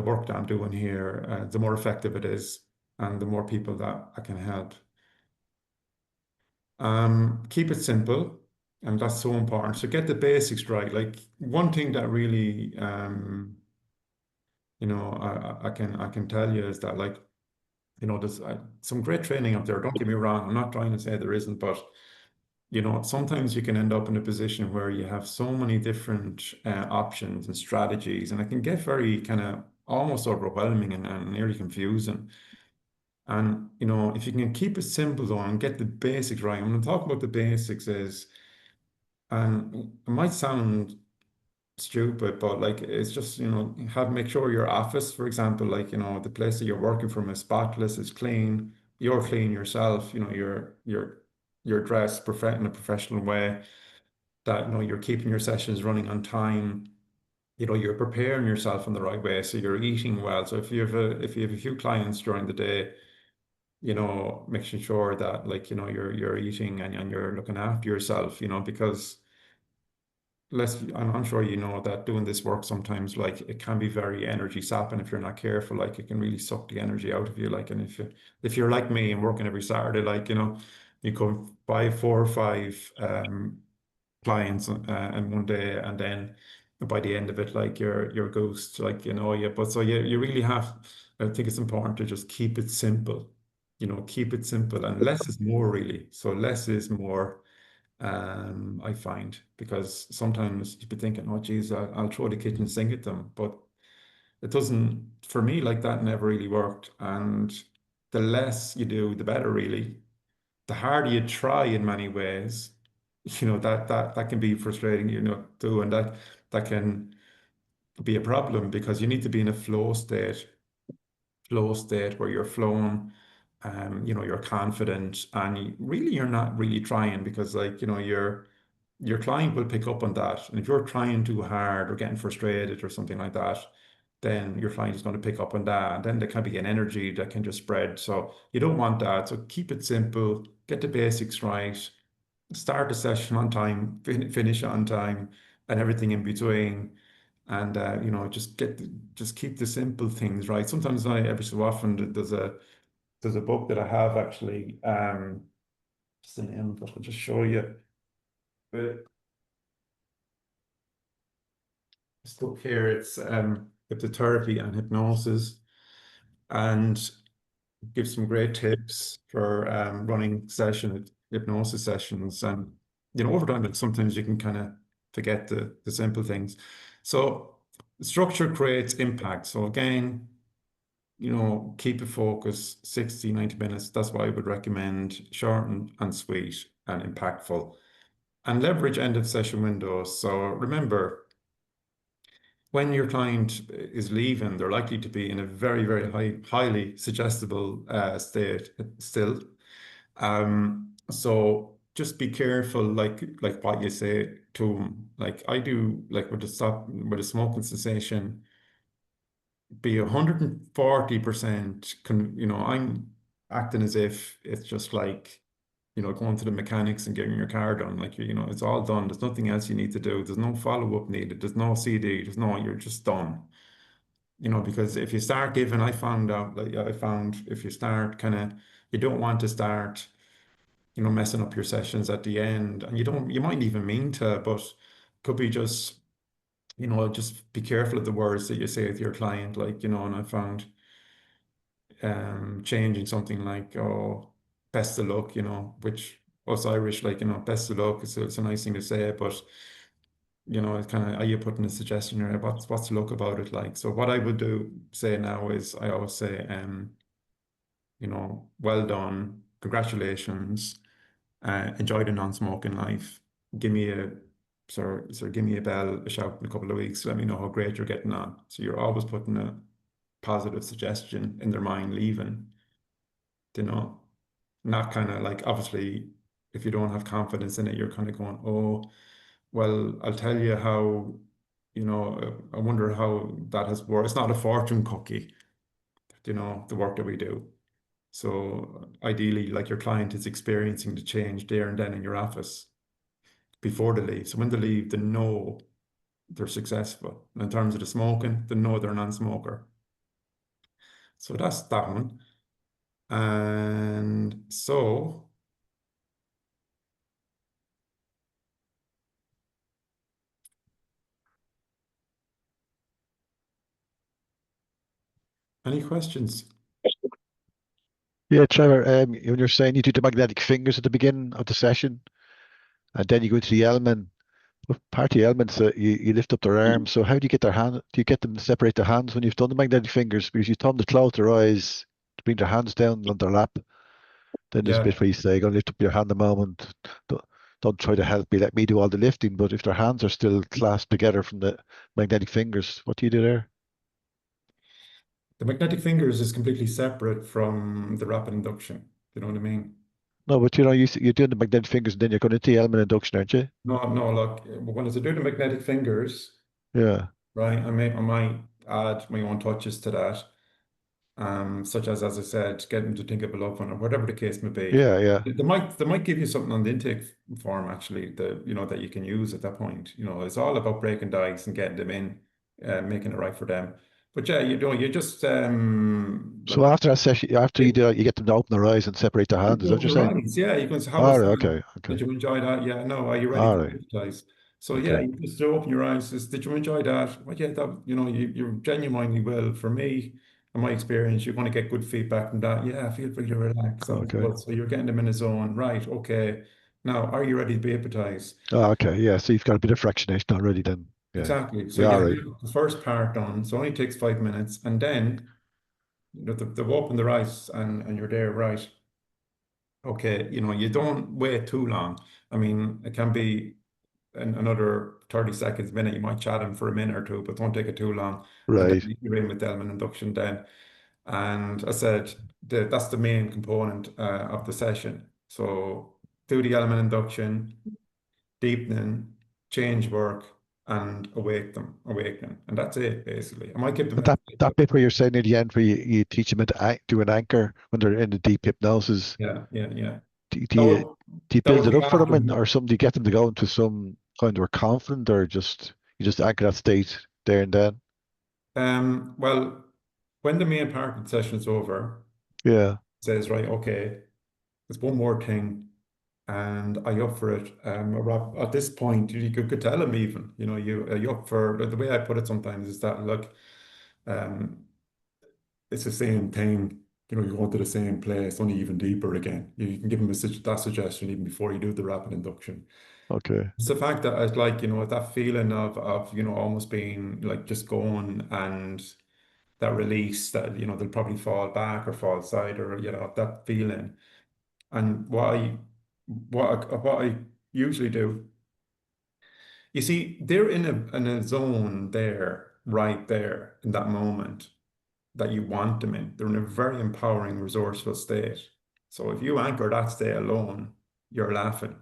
S2: work that I'm doing here, the more effective it is, and the more people that I can help. Keep it simple, and that's so important. So get the basics right. Like one thing that really, I can tell you is that, like, there's some great training out there. Don't get me wrong. I'm not trying to say there isn't, but sometimes you can end up in a position where you have so many different options and strategies, and it can get very kind of almost overwhelming and nearly confusing. And if you can keep it simple though and get the basics right, when I talk about the basics is, and it might sound stupid, but like it's just, make sure your office, for example, like, the place that you're working from is spotless, is clean, you're clean yourself, you're dressed in a professional way, that you're keeping your sessions running on time, you're preparing yourself in the right way, so you're eating well. So if you have a few clients during the day, making sure that you're eating and you're looking after yourself, because I'm sure you know that doing this work sometimes, like, it can be very energy sapping if you're not careful. Like, it can really suck the energy out of you. Like, and if you're like me and working every Saturday, like, you go buy 4 or 5 clients in one day, and then by the end of it, like, you're a ghost, like, yeah. But so you really have, I think it's important to just keep it simple, keep it simple, and less is more, really. So less is more. I find, because sometimes you'd be thinking, oh geez, I'll throw the kitchen sink at them, but it doesn't, for me, like, that never really worked. And the less you do, the better, really. The harder you try in many ways, that can be frustrating, too, and that can be a problem, because you need to be in a flow state where you're flowing, you're confident, and really you're not really trying, because, like, your client will pick up on that. And if you're trying too hard or getting frustrated or something like that, then your client is going to pick up on that. And then there can be an energy that can just spread. So you don't want that. So keep it simple, get the basics right, start the session on time, finish on time, and everything in between. And just keep the simple things right. Sometimes every so often, there's a book that I have, actually, just the name, but I'll just show you. But this book here, it's Hypnotherapy and Hypnosis, and gives some great tips for running hypnosis sessions. And over time, like, sometimes you can kind of forget the simple things. So structure creates impact. So again, keep it focused, 60, 90 minutes. That's what I would recommend. Short and sweet and impactful. And leverage end of session windows. So remember, when your client is leaving, they're likely to be in a very, very highly suggestible state still. So just be careful, like what you say to them. Like I do, like with the smoking cessation, be 140%. I'm acting as if it's just like, going to the mechanics and getting your car done. Like, it's all done. There's nothing else you need to do. There's no follow-up needed. There's no CD. You're just done. Because if you start giving, I found if you start you don't want to start, messing up your sessions at the end. And you mightn't even mean to, but could be just, just be careful of the words that you say with your client. Like, and I found, changing something like, oh, best of luck, which us Irish, like, best of luck, it's a nice thing to say, but it's kind of, are you putting a suggestion there? What's the look about it like? So what I would say now is, I always say, well done, congratulations, enjoy the non-smoking life. Give me a give me a bell, a shout in a couple of weeks. Let me know how great you're getting on. So you're always putting a positive suggestion in their mind leaving, not kind of like, obviously, if you don't have confidence in it, you're kind of going, oh, well, I'll tell you how, I wonder how that has worked. It's not a fortune cookie, the work that we do. So ideally, like, your client is experiencing the change there and then in your office before they leave. So when they leave, they know they're successful. And in terms of the smoking, they know they're a non-smoker. So that's that one. And so, any questions?
S4: Yeah, Trevor, when you're saying you do the magnetic fingers at the beginning of the session, and then you go into the element, well, part of the elements, you lift up their arms. So how do you get their hand? Do you get them to separate their hands when you've done the magnetic fingers? Because you tell them to close their eyes, to bring their hands down on their lap. Then there's a
S2: Yeah.
S4: bit where you say, go lift up your hand a moment. Don't, don't try to help me, let me do all the lifting. But if their hands are still clasped together from the magnetic fingers, what do you do there?
S2: The magnetic fingers is completely separate from the rapid induction. You know what I mean?
S4: No, but you're doing the magnetic fingers and then you're going into the element induction, aren't you?
S2: No, no, look, when I do the magnetic fingers,
S4: Yeah.
S2: right, I might add my own touches to that. Such as I said, get them to think of a loved one or whatever the case may be.
S4: Yeah, yeah.
S2: They might give you something on the intake form actually that that you can use at that point. It's all about breaking the ice and getting them in, making it right for them. But yeah, you just
S4: So after that session, after you do it, you get them to open their eyes and separate their hands. Is that what
S2: open
S4: you're
S2: your
S4: saying?
S2: eyes. Yeah, you can say, how
S4: All
S2: was
S4: right,
S2: that?
S4: okay,
S2: Did
S4: okay.
S2: you enjoy that? Yeah, no, are you ready
S4: All
S2: to
S4: right,
S2: hypnotize? So yeah,
S4: okay.
S2: you just open your eyes. Did you enjoy that? Well, yeah, that you genuinely will. For me, in my experience, you're going to get good feedback from that. Yeah, I feel really relaxed. That was
S4: Okay.
S2: good. So you're getting them in a zone, right? Okay. Now, are you ready to be hypnotized?
S4: Oh, okay. Yeah. So you've got a bit of fractionation already then. Yeah.
S2: Exactly. So
S4: Yeah.
S2: you
S4: All
S2: have
S4: right.
S2: the first part done. So it only takes 5 minutes, and then they've opened their eyes, and you're there, right? Okay, you don't wait too long. I mean, it can be another 30 seconds, minute. You might chat him for a minute or two, but don't take it too long. And
S4: Right.
S2: then you're in with element induction then. And I said that's the main component of the session. So do the element induction, deepening, change work, and awakening. And that's it, basically. I might give them
S4: And
S2: a
S4: that bit where you're saying at the end where you teach them to do an anchor when they're in the deep hypnosis,
S2: yeah, yeah, yeah.
S4: do,
S2: That
S4: you
S2: would
S4: do you
S2: that
S4: build
S2: would
S4: it
S2: be
S4: up for them
S2: after.
S4: or something? Do you get them to go into some kind of confident or just you just anchor that state there and then?
S2: Well, when the main part of the session is over,
S4: Yeah.
S2: it says, right, okay, there's one more thing, and are you up for it? At this point, you could tell him even, are you up for the way I put it sometimes is that, look, um, it's the same thing. You're going to the same place, only even deeper again. You can give him that suggestion even before you do the rapid induction.
S4: Okay.
S2: It's the fact that it's like, that feeling of almost being like just going and that release that, they'll probably fall back or fall side or, that feeling. And what I usually do, you see, they're in a zone there, right there in that moment that you want them in. They're in a very empowering, resourceful state. So if you anchor that state alone, you're laughing.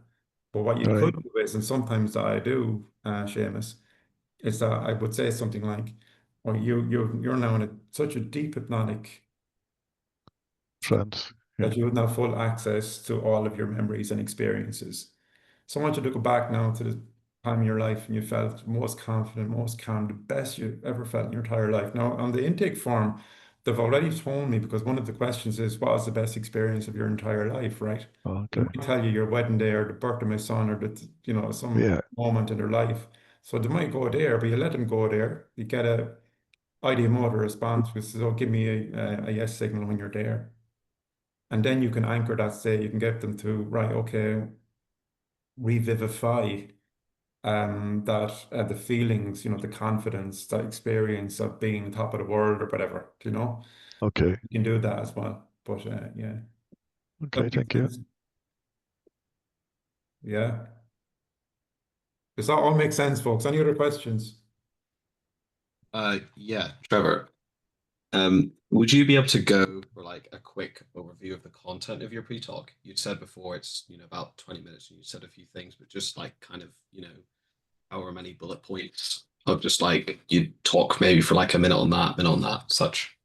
S2: But what you
S4: Right.
S2: could do is, and sometimes that I do, Seamus, is that I would say something like, "Oh, you're now in such a deep hypnotic
S4: Trance. Yeah.
S2: that you would now full access to all of your memories and experiences. So I want you to go back now to the time in your life and you felt most confident, most calm, the best you ever felt in your entire life. Now, on the intake form, they've already told me because one of the questions is, what was the best experience of your entire life, right? They
S4: Okay.
S2: might tell you your wedding day or the birth of my son or some
S4: Yeah.
S2: moment in their life. So they might go there, but you let them go there. You get a ideomotor response which says, oh, give me a yes signal when you're there. And then you can anchor that state. You can get them to, right, okay, revivify that the feelings, the confidence, that experience of being top of the world or whatever,
S4: Okay.
S2: you can do that as well. But yeah,
S4: Okay.
S2: that makes
S4: Thank you.
S2: sense. Yeah. Does that all make sense, folks? Any other questions?
S3: Yeah, Trevor. Would you be able to go for like a quick overview of the content of your pre-talk? You'd said before it's, about 20 minutes and you said a few things, but just like kind of, however many bullet points of just like you talk maybe for like a minute on that, such.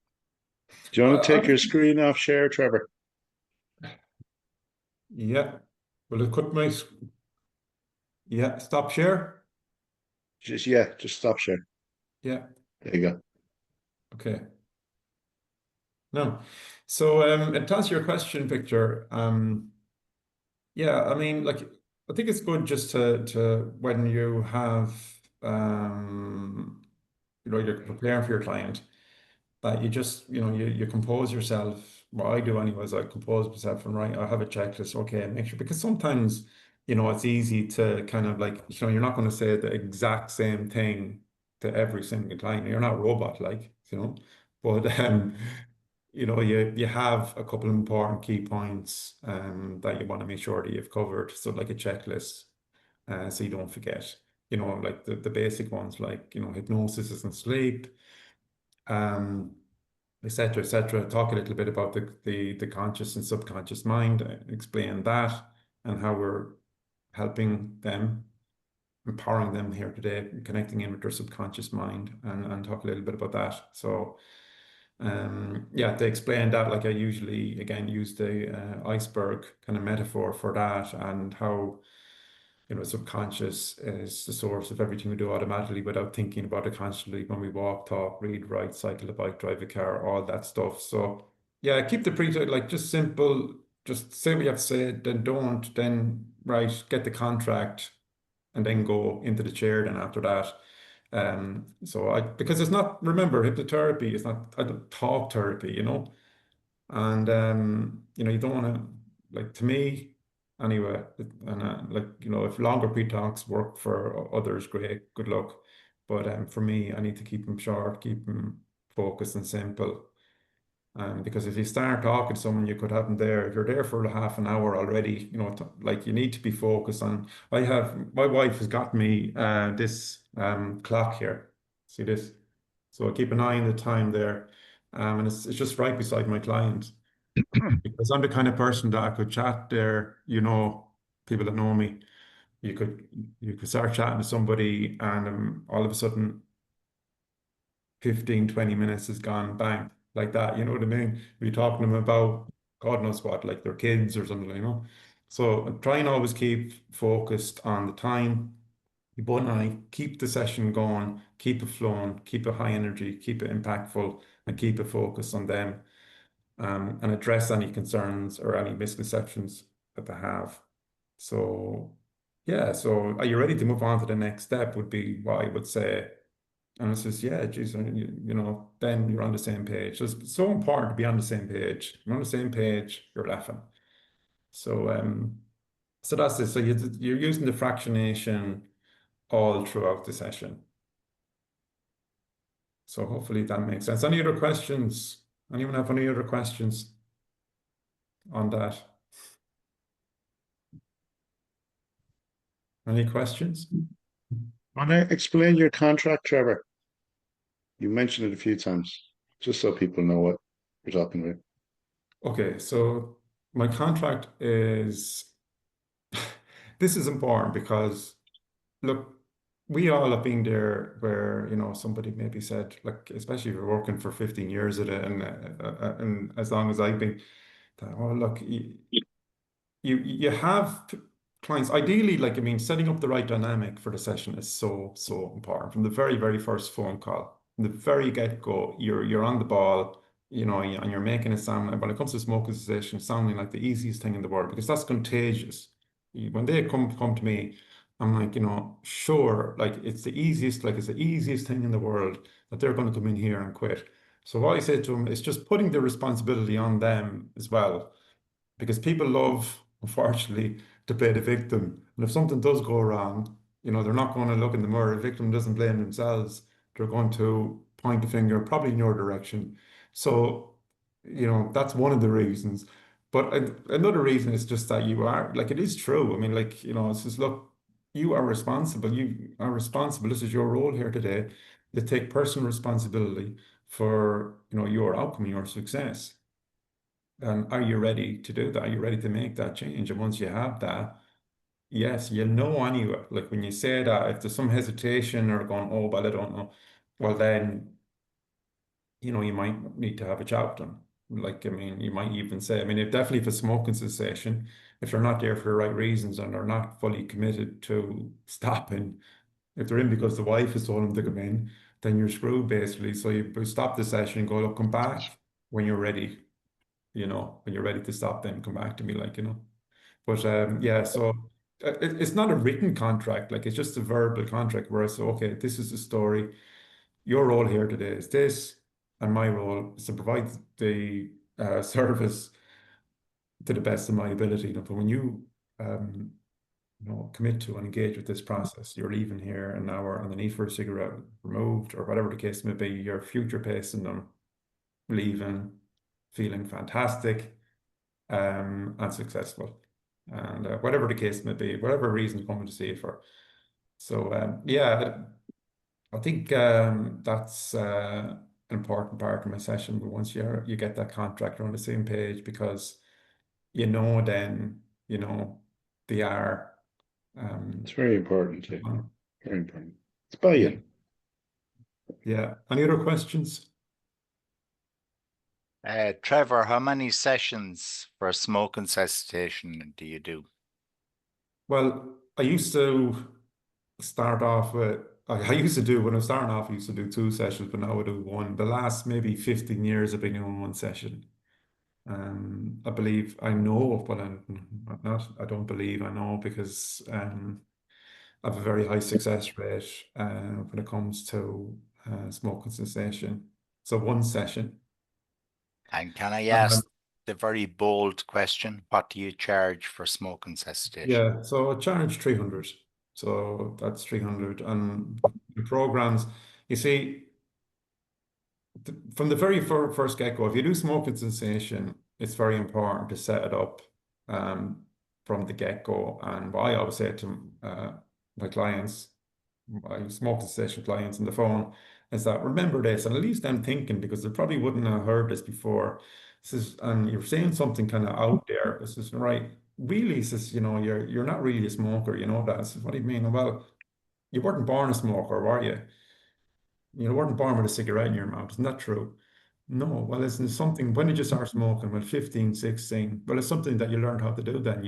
S1: Do you want to take
S2: Uh,
S1: your screen off share, Trevor?
S2: yeah. Will it cut my yeah, stop share?
S1: Just stop share.
S2: Yeah.
S1: There you go.
S2: Okay. No. So to answer your question, Victor, yeah, I mean, like, I think it's good just to when you have you're preparing for your client, that you just, you compose yourself. What I do anyway is I compose myself and I have a checklist, okay, make sure, because sometimes, it's easy to kind of like, you're not going to say the exact same thing to every single client. You're not a robot like, but you have a couple of important key points that you want to make sure that you've covered. So like a checklist, so you don't forget, like the basic ones like, hypnosis isn't sleep. Um, etc., etc. Talk a little bit about the conscious and subconscious mind, explain that and how we're helping them, empowering them here today, connecting in with their subconscious mind, and talk a little bit about that. So yeah, they explain that, like I usually again use the iceberg kind of metaphor for that, and how, you know, subconscious is the source of everything we do automatically without thinking about it consciously, when we walk, talk, read, write, cycle a bike, drive a car, all that stuff. So yeah, keep the pre like just simple, just say what you have to say, then don't, then right, get the contract, and then go into the chair then after that. So because it's not, remember, hypnotherapy is not talk therapy, you know, and you know, you don't want to, like, to me anyway, and like, you know, if longer pre-talks work for others, great, good luck. But for me, I need to keep them short, keep them focused and simple. Because if you start talking to someone, you could have them there. If you're there for half an hour already, you know, like, you need to be focused on. My wife has got me this clock here. See this? So I keep an eye on the time there, and it's just right beside my client, because I'm the kind of person that I could chat there. You know, people that know me, you could start chatting to somebody, and all of a sudden 15, 20 minutes is gone, bang, like that. You know what I mean? We're talking to them about God knows what, like their kids or something, you know. So try and always keep focused on the time. You both and I keep the session going, keep it flowing, keep it high energy, keep it impactful, and keep it focused on them, and address any concerns or any misconceptions that they have. So yeah, so are you ready to move on to the next step, would be what I would say. And it says, yeah, geez, and you know, then you're on the same page. So it's so important to be on the same page. You're on the same page, you're laughing. So so that's it. So you're using the fractionation all throughout the session. So hopefully that makes sense. Any other questions? Anyone have any other questions on that? Any questions?
S1: Want to explain your contract, Trevor? You mentioned it a few times, just so people know what you're talking about.
S2: Okay, so my contract is this is important because, look, we all have been there where, you know, somebody maybe said, like, especially if you're working for 15 years at it, and as long as I've been, that, oh, look, you have clients, ideally, like, I mean, setting up the right dynamic for the session is so important from the very first phone call. From the very get-go, you're on the ball, you know, and you're making it sound, when it comes to smoking cessation, sounding like the easiest thing in the world, because that's contagious. When they come to me, I'm like, you know, sure, like, it's the easiest, like, it's the easiest thing in the world that they're going to come in here and quit. So what I say to them is just putting the responsibility on them as well, because people love, unfortunately, to play the victim. And if something does go wrong, you know, they're not going to look in the mirror. The victim doesn't blame themselves. They're going to point the finger, probably in your direction. So, you know, that's one of the reasons. But another reason is just that you are, like, it is true. I mean, like, you know, it's just, look, you are responsible. You are responsible. This is your role here today, to take personal responsibility for, you know, your outcome, your success. And are you ready to do that? Are you ready to make that change? And once you have that, yes, you'll know anyway. Like, when you say that, if there's some hesitation or going, oh, well, I don't know, well, then, you know, you might need to have a chat with them. Like, I mean, you might even say, I mean, if definitely if it's smoking cessation, if they're not there for the right reasons and they're not fully committed to stopping, if they're in because the wife has told them to come in, then you're screwed basically. So you stop the session and go, look, come back when you're ready. You know, when you're ready to stop, then come back to me, like, you know. But yeah, so it's not a written contract, like, it's just a verbal contract where I say, okay, this is the story. Your role here today is this, and my role is to provide the service to the best of my ability. But when you know, commit to and engage with this process, you're leaving here an hour and the need for a cigarette removed, or whatever the case may be, you're future pacing them, leaving, feeling fantastic, and successful. And whatever the case may be, whatever reason coming to see it for. So yeah, I think that's important part of my session. But once you get that contractor on the same page, because you know then they are
S1: It's very important too.
S2: um,
S1: Very important. It's
S2: yeah,
S1: buy-in.
S2: yeah. Any other questions?
S8: Trevor, how many sessions for smoking cessation do you do?
S2: Well, I used to start off with, I used to do, when I was starting off, I used to do 2 sessions, but now I do one. The last maybe 15 years I've been doing 1 session. I believe I know, but I'm not, I don't believe I know, because I have a very high success rate when it comes to smoking cessation. So 1 session.
S8: And can I
S2: Um,
S8: ask the very bold question, what do you charge for smoking cessation?
S2: Yeah, so I charge 300. So that's 300. And the programs, you see, from the very first get-go, if you do smoking cessation, it's very important to set it up from the get-go. And what I always say to my clients, my smoking cessation clients on the phone, is that remember this, and at least I'm thinking, because they probably wouldn't have heard this before. This is, and you're saying something kind of out there. This is right. Really, says, you're not really a smoker, you know that. I says, what do you mean? Well, you weren't born a smoker, were you? You weren't born with a cigarette in your mouth. Isn't that true? No. Well, it's something, when did you start smoking? Well, 15, 16. Well, it's something that you learned how to do then,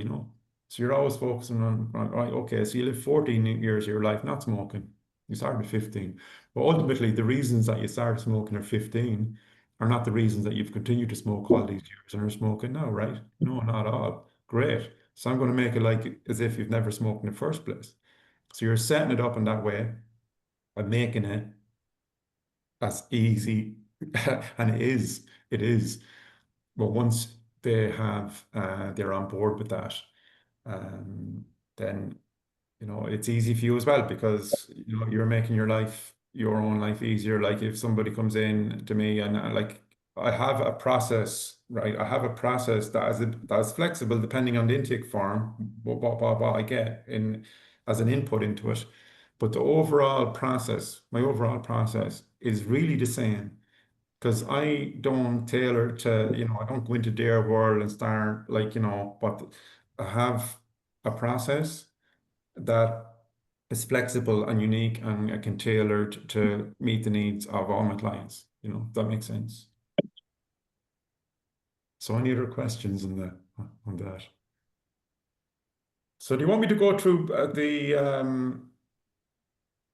S2: So you're always focusing on, right, okay, so you live 14 years of your life not smoking. You started at 15. But ultimately, the reasons that you started smoking at 15 are not the reasons that you've continued to smoke all these years and are smoking now, right? No, not all. Great. So I'm going to make it like as if you've never smoked in the first place. So you're setting it up in that way by making it as easy, and it is. But once they're on board with that, um, then it's easy for you as well, because you're making your own life easier. Like if somebody comes in to me and like I have a process, right? I have a process that is flexible depending on the intake form, what I get in as an input into it. But the overall process, my overall process is really the same, because I don't tailor to, I don't go into their world and start like, but I have a process that is flexible and unique, and I can tailor it to meet the needs of all my clients. If that makes sense. So any other questions on that? So do you want me to go through the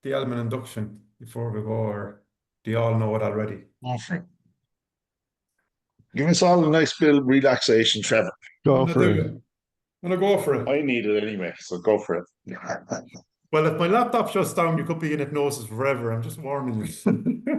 S2: element induction before we go, or do you all know it already?
S1: Give us all a nice bit of relaxation, Trevor.
S2: I'm
S4: Go
S2: gonna
S4: for
S2: do
S4: it.
S2: it. I'm gonna go for it.
S1: I need it anyway, so go for it.
S2: Well, if my laptop shuts down, you could be in hypnosis forever. I'm just warning you.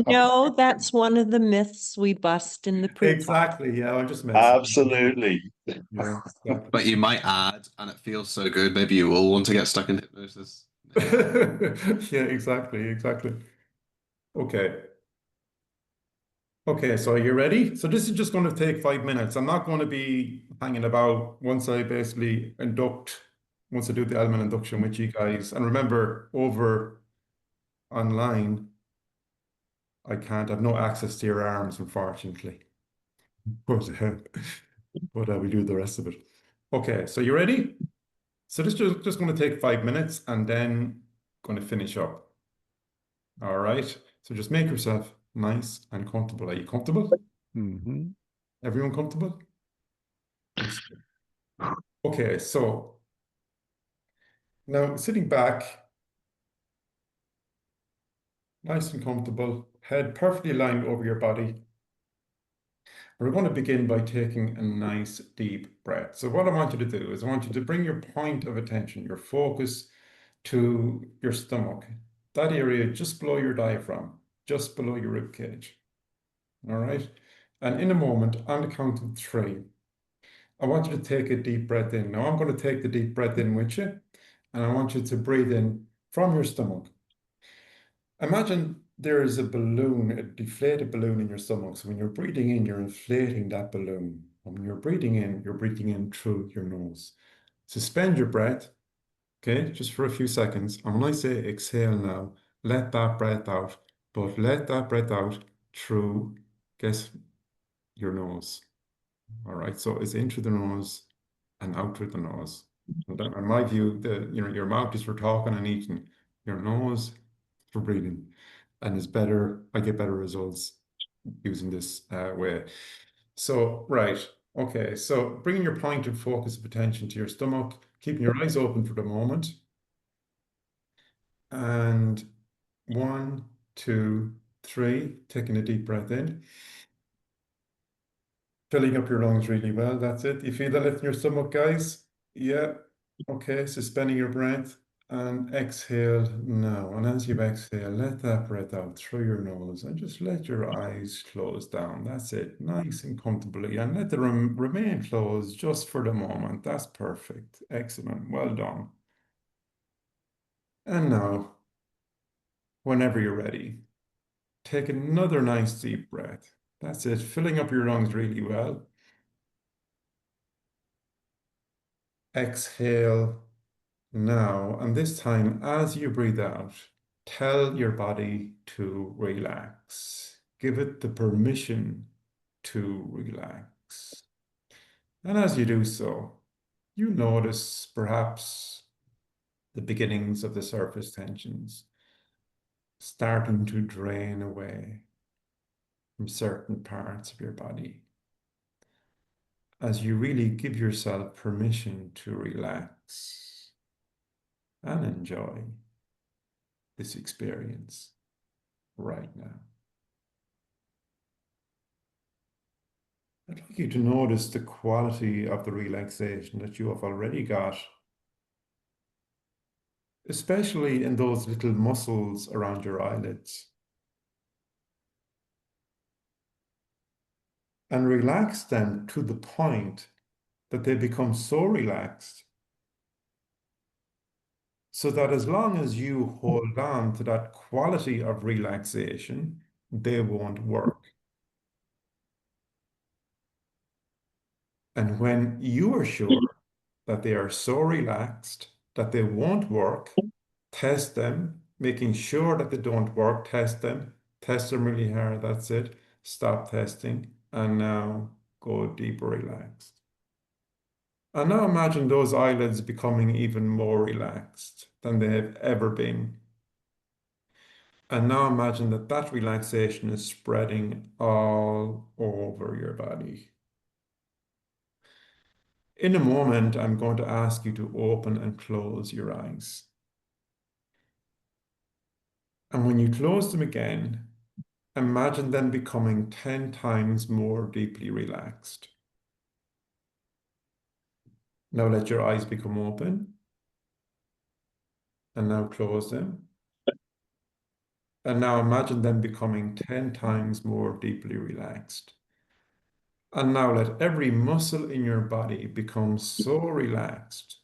S5: No, that's one of the myths we bust in the pre-talk.
S2: Exactly. Yeah, I'm just messing.
S1: Absolutely.
S2: Yeah, exactly.
S3: But you might add, and it feels so good, maybe you will want to get stuck in hypnosis.
S2: Yeah, exactly. Okay. Okay, so are you ready? So this is just going to take 5 minutes. I'm not going to be hanging about once I basically once I do the element induction with you guys. And remember, over online, I can't have no access to your arms, unfortunately. But we do the rest of it. Okay, so you ready? So this is just going to take 5 minutes, and then going to finish up. All right. So just make yourself nice and comfortable. Are you comfortable?
S4: Mm-hmm.
S2: Everyone comfortable? Good stuff. Okay, so now sitting back, nice and comfortable, head perfectly aligned over your body. We're going to begin by taking a nice deep breath. So what I want you to do is I want you to bring your point of attention, your focus, to your stomach, that area just below your diaphragm, just below your rib cage. All right. And in a moment, on the count of 3, I want you to take a deep breath in. Now I'm going to take the deep breath in with you, and I want you to breathe in from your stomach. Imagine there is a balloon, a deflated balloon in your stomach. So when you're breathing in, you're inflating that balloon. And when you're breathing in through your nose. Suspend your breath, okay, just for a few seconds. And when I say exhale now, let that breath out but let that breath out through, guess, your nose. All right, so it's in through the nose and out through the nose. So that, in my view, your mouth is for talking and eating, your nose for breathing, and it's better. I get better results using this way. So, right, okay. So bringing your point and focus of attention to your stomach, keeping your eyes open for the moment, and 1, 2, 3, taking a deep breath in. Filling up your lungs really well. That's it. You feel that lift in your stomach, guys? Yeah. Okay. Suspending your breath and exhale now. And as you exhale, let that breath out through your nose and just let your eyes close down. That's it. Nice and comfortably. And let them remain closed just for the moment. That's perfect. Excellent. Well done. And now, whenever you're ready, take another nice deep breath. That's it. Filling up your lungs really well. Exhale now, and this time, as you breathe out, tell your body to relax. Give it the permission to relax. And as you do so, you notice perhaps the beginnings of the surface tensions starting to drain away from certain parts of your body as you really give yourself permission to relax and enjoy this experience right now. I'd like you to notice the quality of the relaxation that you have already got, especially in those little muscles around your eyelids. And relax them to the point that they become so relaxed so that as long as you hold on to that quality of relaxation, they won't work. And when you are sure that they are so relaxed that they won't work, test them, making sure that they don't work, test them really hard, that's it. Stop testing, and now go deeper relaxed. And now imagine those eyelids becoming even more relaxed than they have ever been. And now imagine that that relaxation is spreading all over your body. In a moment, I'm going to ask you to open and close your eyes. And when you close them again, imagine them becoming 10 times more deeply relaxed. Now let your eyes become open. And now close them. And now imagine them becoming 10 times more deeply relaxed. And now let every muscle in your body become so relaxed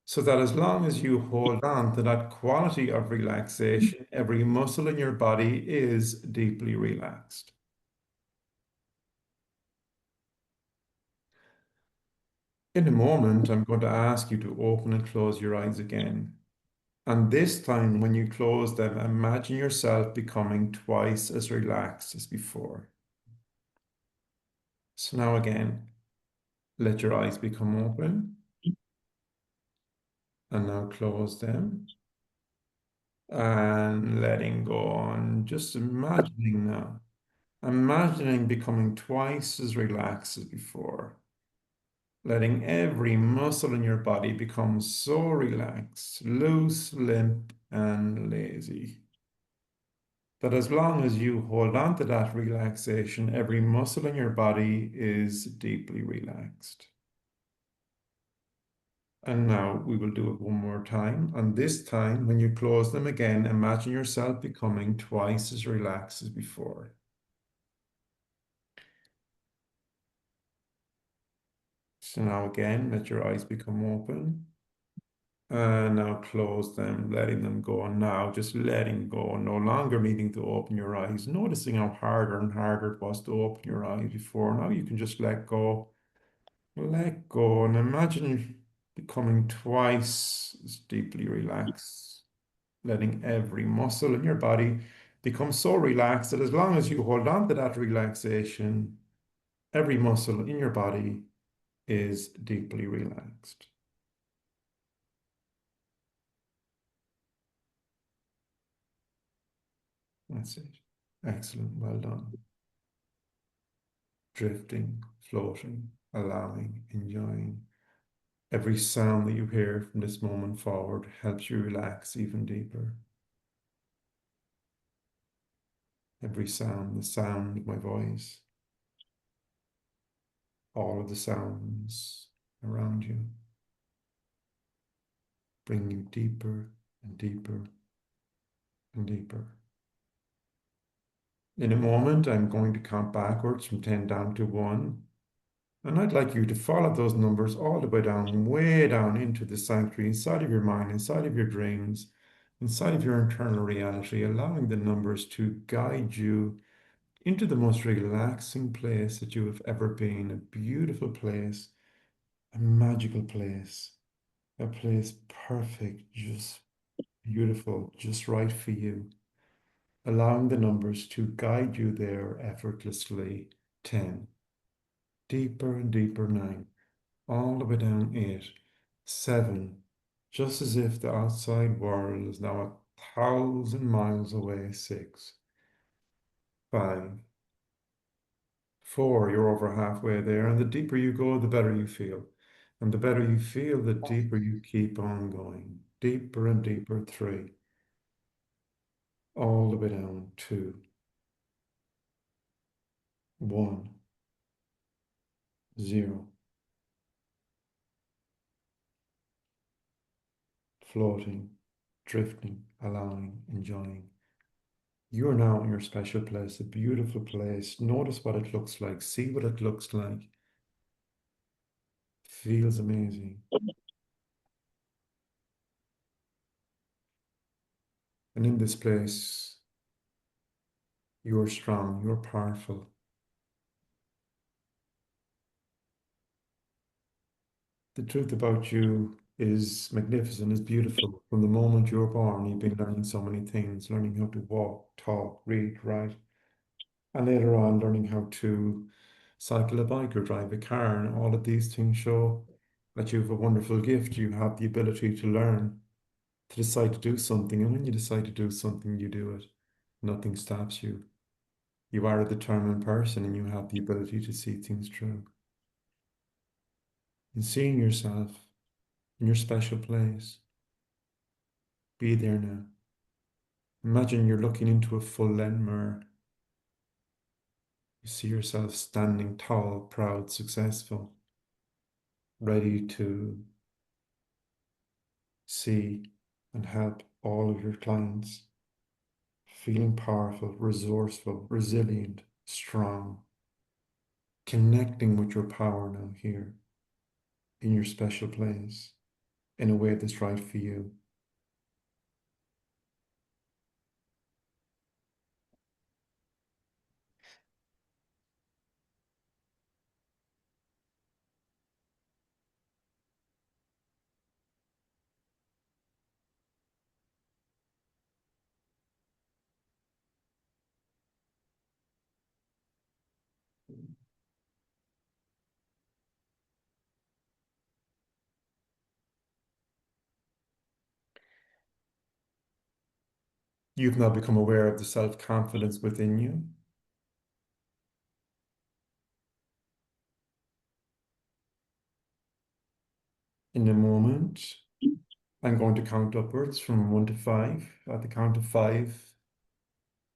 S2: so that as long as you hold on to that quality of relaxation, every muscle in your body is deeply relaxed. In a moment, I'm going to ask you to open and close your eyes again. And this time, when you close them, imagine yourself becoming twice as relaxed as before. So now again, let your eyes become open. And now close them. And letting go on, just imagining now. Imagining becoming twice as relaxed as before. Letting every muscle in your body become so relaxed, loose, limp, and lazy. That as long as you hold on to that relaxation, every muscle in your body is deeply relaxed. And now we will do it one more time. And this time, when you close them again, imagine yourself becoming twice as relaxed as before. So now again, let your eyes become open. And now close them, letting them go. And now just letting go, no longer needing to open your eyes, noticing how harder and harder it was to open your eyes before. Now you can just let go. Let go and imagine becoming twice as deeply relaxed, letting every muscle in your body become so relaxed that as long as you hold on to that relaxation, every muscle in your body is deeply relaxed. That's it. Excellent. Well done. Drifting, floating, allowing, enjoying. Every sound that you hear from this moment forward helps you relax even deeper. Every sound, the sound of my voice, all of the sounds around you, bring you deeper and deeper and deeper. In a moment, I'm going to count backwards from 10 down to 1. And I'd like you to follow those numbers all the way down into the sanctuary, inside of your mind, inside of your dreams, inside of your internal reality, allowing the numbers to guide you into the most relaxing place that you have ever been, a beautiful place, a magical place, a place perfect, just beautiful, just right for you. Allowing the numbers to guide you there effortlessly. 10. Deeper and deeper. 9. All the way down. 8. 7. Just as if the outside world is now 1,000 miles away. 6. 5. 4. You're over halfway there, and the deeper you go, the better you feel. And the better you feel, the deeper you keep on going. Deeper and deeper. 3. All the way down. 2. 1. 0. Floating, drifting, allowing, enjoying. You are now in your special place, a beautiful place. Notice what it looks like. See what it looks like. Feels amazing. And in this place, you are strong, you are powerful. The truth about you is magnificent, is beautiful. From the moment you were born, you've been learning so many things, learning how to walk, talk, read, write, and later on learning how to cycle a bike or drive a car. And all of these things show that you have a wonderful gift. You have the ability to learn, to decide to do something. And when you decide to do something, you do it. Nothing stops you. You are a determined person and you have the ability to see things through. And seeing yourself in your special place, be there now. Imagine you're looking into a full-length mirror. You see yourself standing tall, proud, successful, ready to see and help all of your clients, feeling powerful, resourceful, resilient, strong, connecting with your power now here in your special place in a way that's right for you. You've now become aware of the self-confidence within you. In a moment, I'm going to count upwards from 1 to 5. At the count of 5,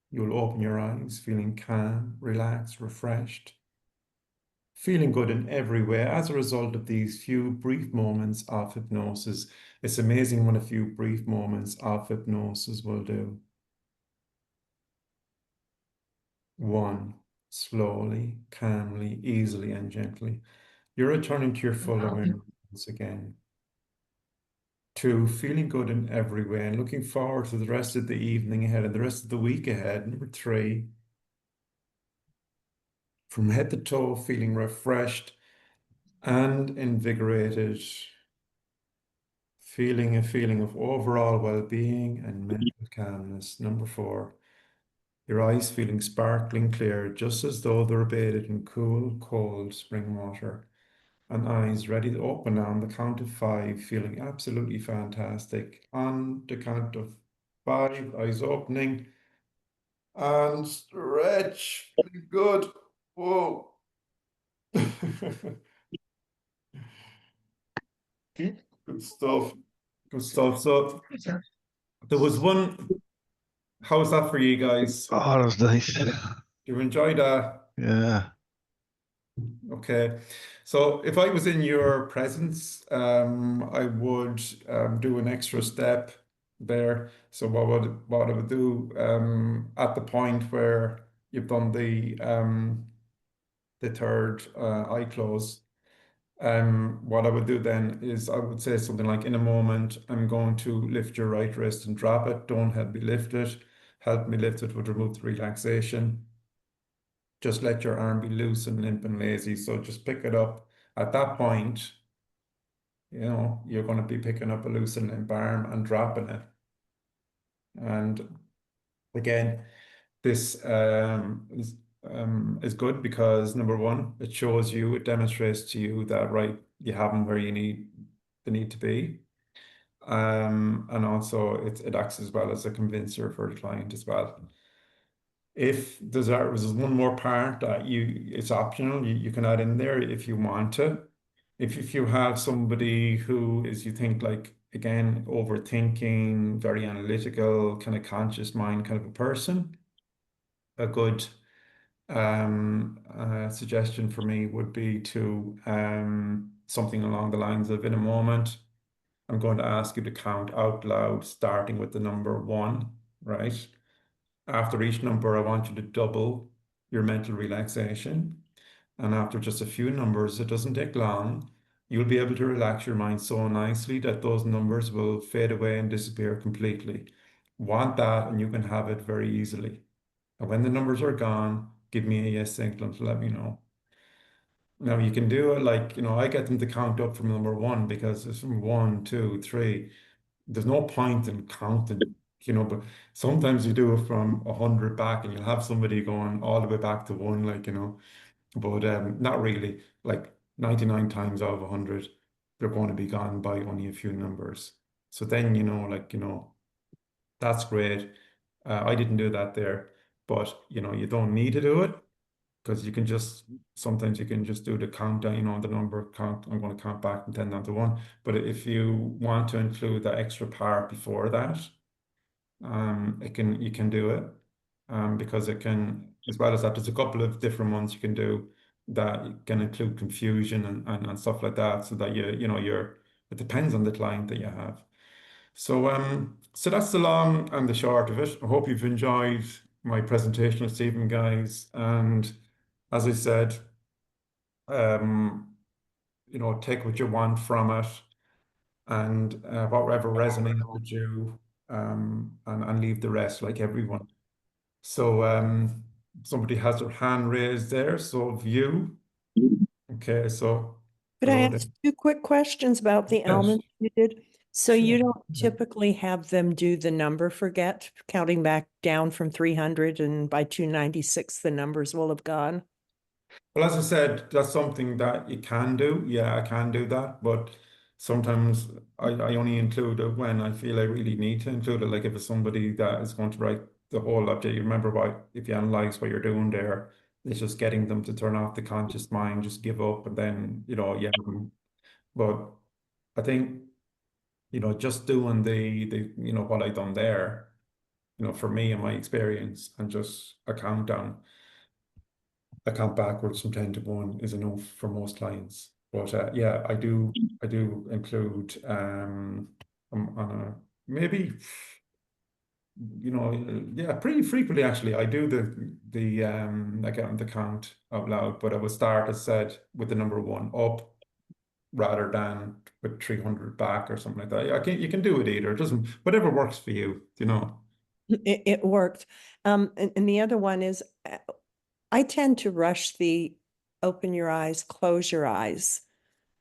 S2: you'll open your eyes, feeling calm, relaxed, refreshed, feeling good in every way as a result of these few brief moments of hypnosis. It's amazing what a few brief moments of hypnosis will do. 1, slowly, calmly, easily, and gently. You're returning to your full awareness once again. 2, feeling good in every way and looking forward to the rest of the evening ahead and the rest of the week ahead. Number 3, from head to toe, feeling refreshed and invigorated, feeling a feeling of overall well-being and mental calmness. Number 4, your eyes feeling sparkling clear, just as though they're bathed in cool, cold spring water, and eyes ready to open on the count of 5, feeling absolutely fantastic. On the count of 5, eyes opening and stretch. Good. Whoa. Good stuff. Good stuff. So there was one. How was that for you guys?
S4: Oh, that was nice.
S2: You enjoyed that?
S4: Yeah.
S2: Okay. So if I was in your presence, I would do an extra step there. So what I would do at the point where you've done the third eye close, what I would do then is I would say something like, in a moment, I'm going to lift your right wrist and drop it. Don't help me lift it. Help me lift it would remove the relaxation. Just let your arm be loose and limp and lazy. So just pick it up. At that point, you're going to be picking up a loose and limp arm and dropping it. And again, this is good because, number one, it demonstrates to you that, right, you have them where they need to be. And also it acts as well as a convincer for the client as well. If there's one more part that it's optional, you can add in there if you want to. If you have somebody who is, you think, like, again, overthinking, very analytical, kind of conscious mind kind of a person, a good suggestion for me would be to something along the lines of, in a moment, I'm going to ask you to count out loud, starting with the number 1, right? After each number, I want you to double your mental relaxation. And after just a few numbers, it doesn't take long, you'll be able to relax your mind so nicely that those numbers will fade away and disappear completely. Want that, and you can have it very easily. And when the numbers are gone, give me a yes signal to let me know. Now you can do it like, I get them to count up from number 1, because it's from 1, 2, 3. There's no point in counting, but sometimes you do it from 100 back and you'll have somebody going all the way back to 1, but not really. Like 99 times out of 100, they're going to be gone by only a few numbers. So then, that's great. I didn't do that there, but you don't need to do it, because sometimes you can just do the countdown, the number count. I'm going to count back from 10 down to 1. But if you want to include that extra part before that, you can do it, because it can, as well as that, there's a couple of different ones you can do that can include confusion and stuff like that, so that it depends on the client that you have. So that's the long and the short of it. I hope you've enjoyed my presentation this evening, guys. And as I said, take what you want from it, and whatever resonates with you, and leave the rest, like everyone. So somebody has their hand raised there. So view. Okay, so
S5: Could I
S2: hello there.
S5: ask 2 quick questions about the
S2: Yes.
S5: elements you did? So you
S2: Sure.
S5: don't typically have them do the number forget, counting back down from 300, and by 296 the numbers will have gone?
S2: Well, as I said, that's something that you can do. Yeah, I can do that, but sometimes I only include it when I feel I really need to include it. Like if it's somebody that is going to write the whole object, you remember if you analyze what you're doing there, it's just getting them to turn off the conscious mind, just give up, and then, yeah. But I think, just doing what I done there, for me and my experience, and just a countdown. I count backwards from 10 to 1 is enough for most clients. But yeah, I do include on a maybe, yeah, pretty frequently actually. I do the count out loud, but I would start, as said, with the number 1 up, rather than with 300 back or something like that. You can do it either. It doesn't, whatever works for you.
S5: It worked. And the other one is, I tend to rush the open your eyes, close your eyes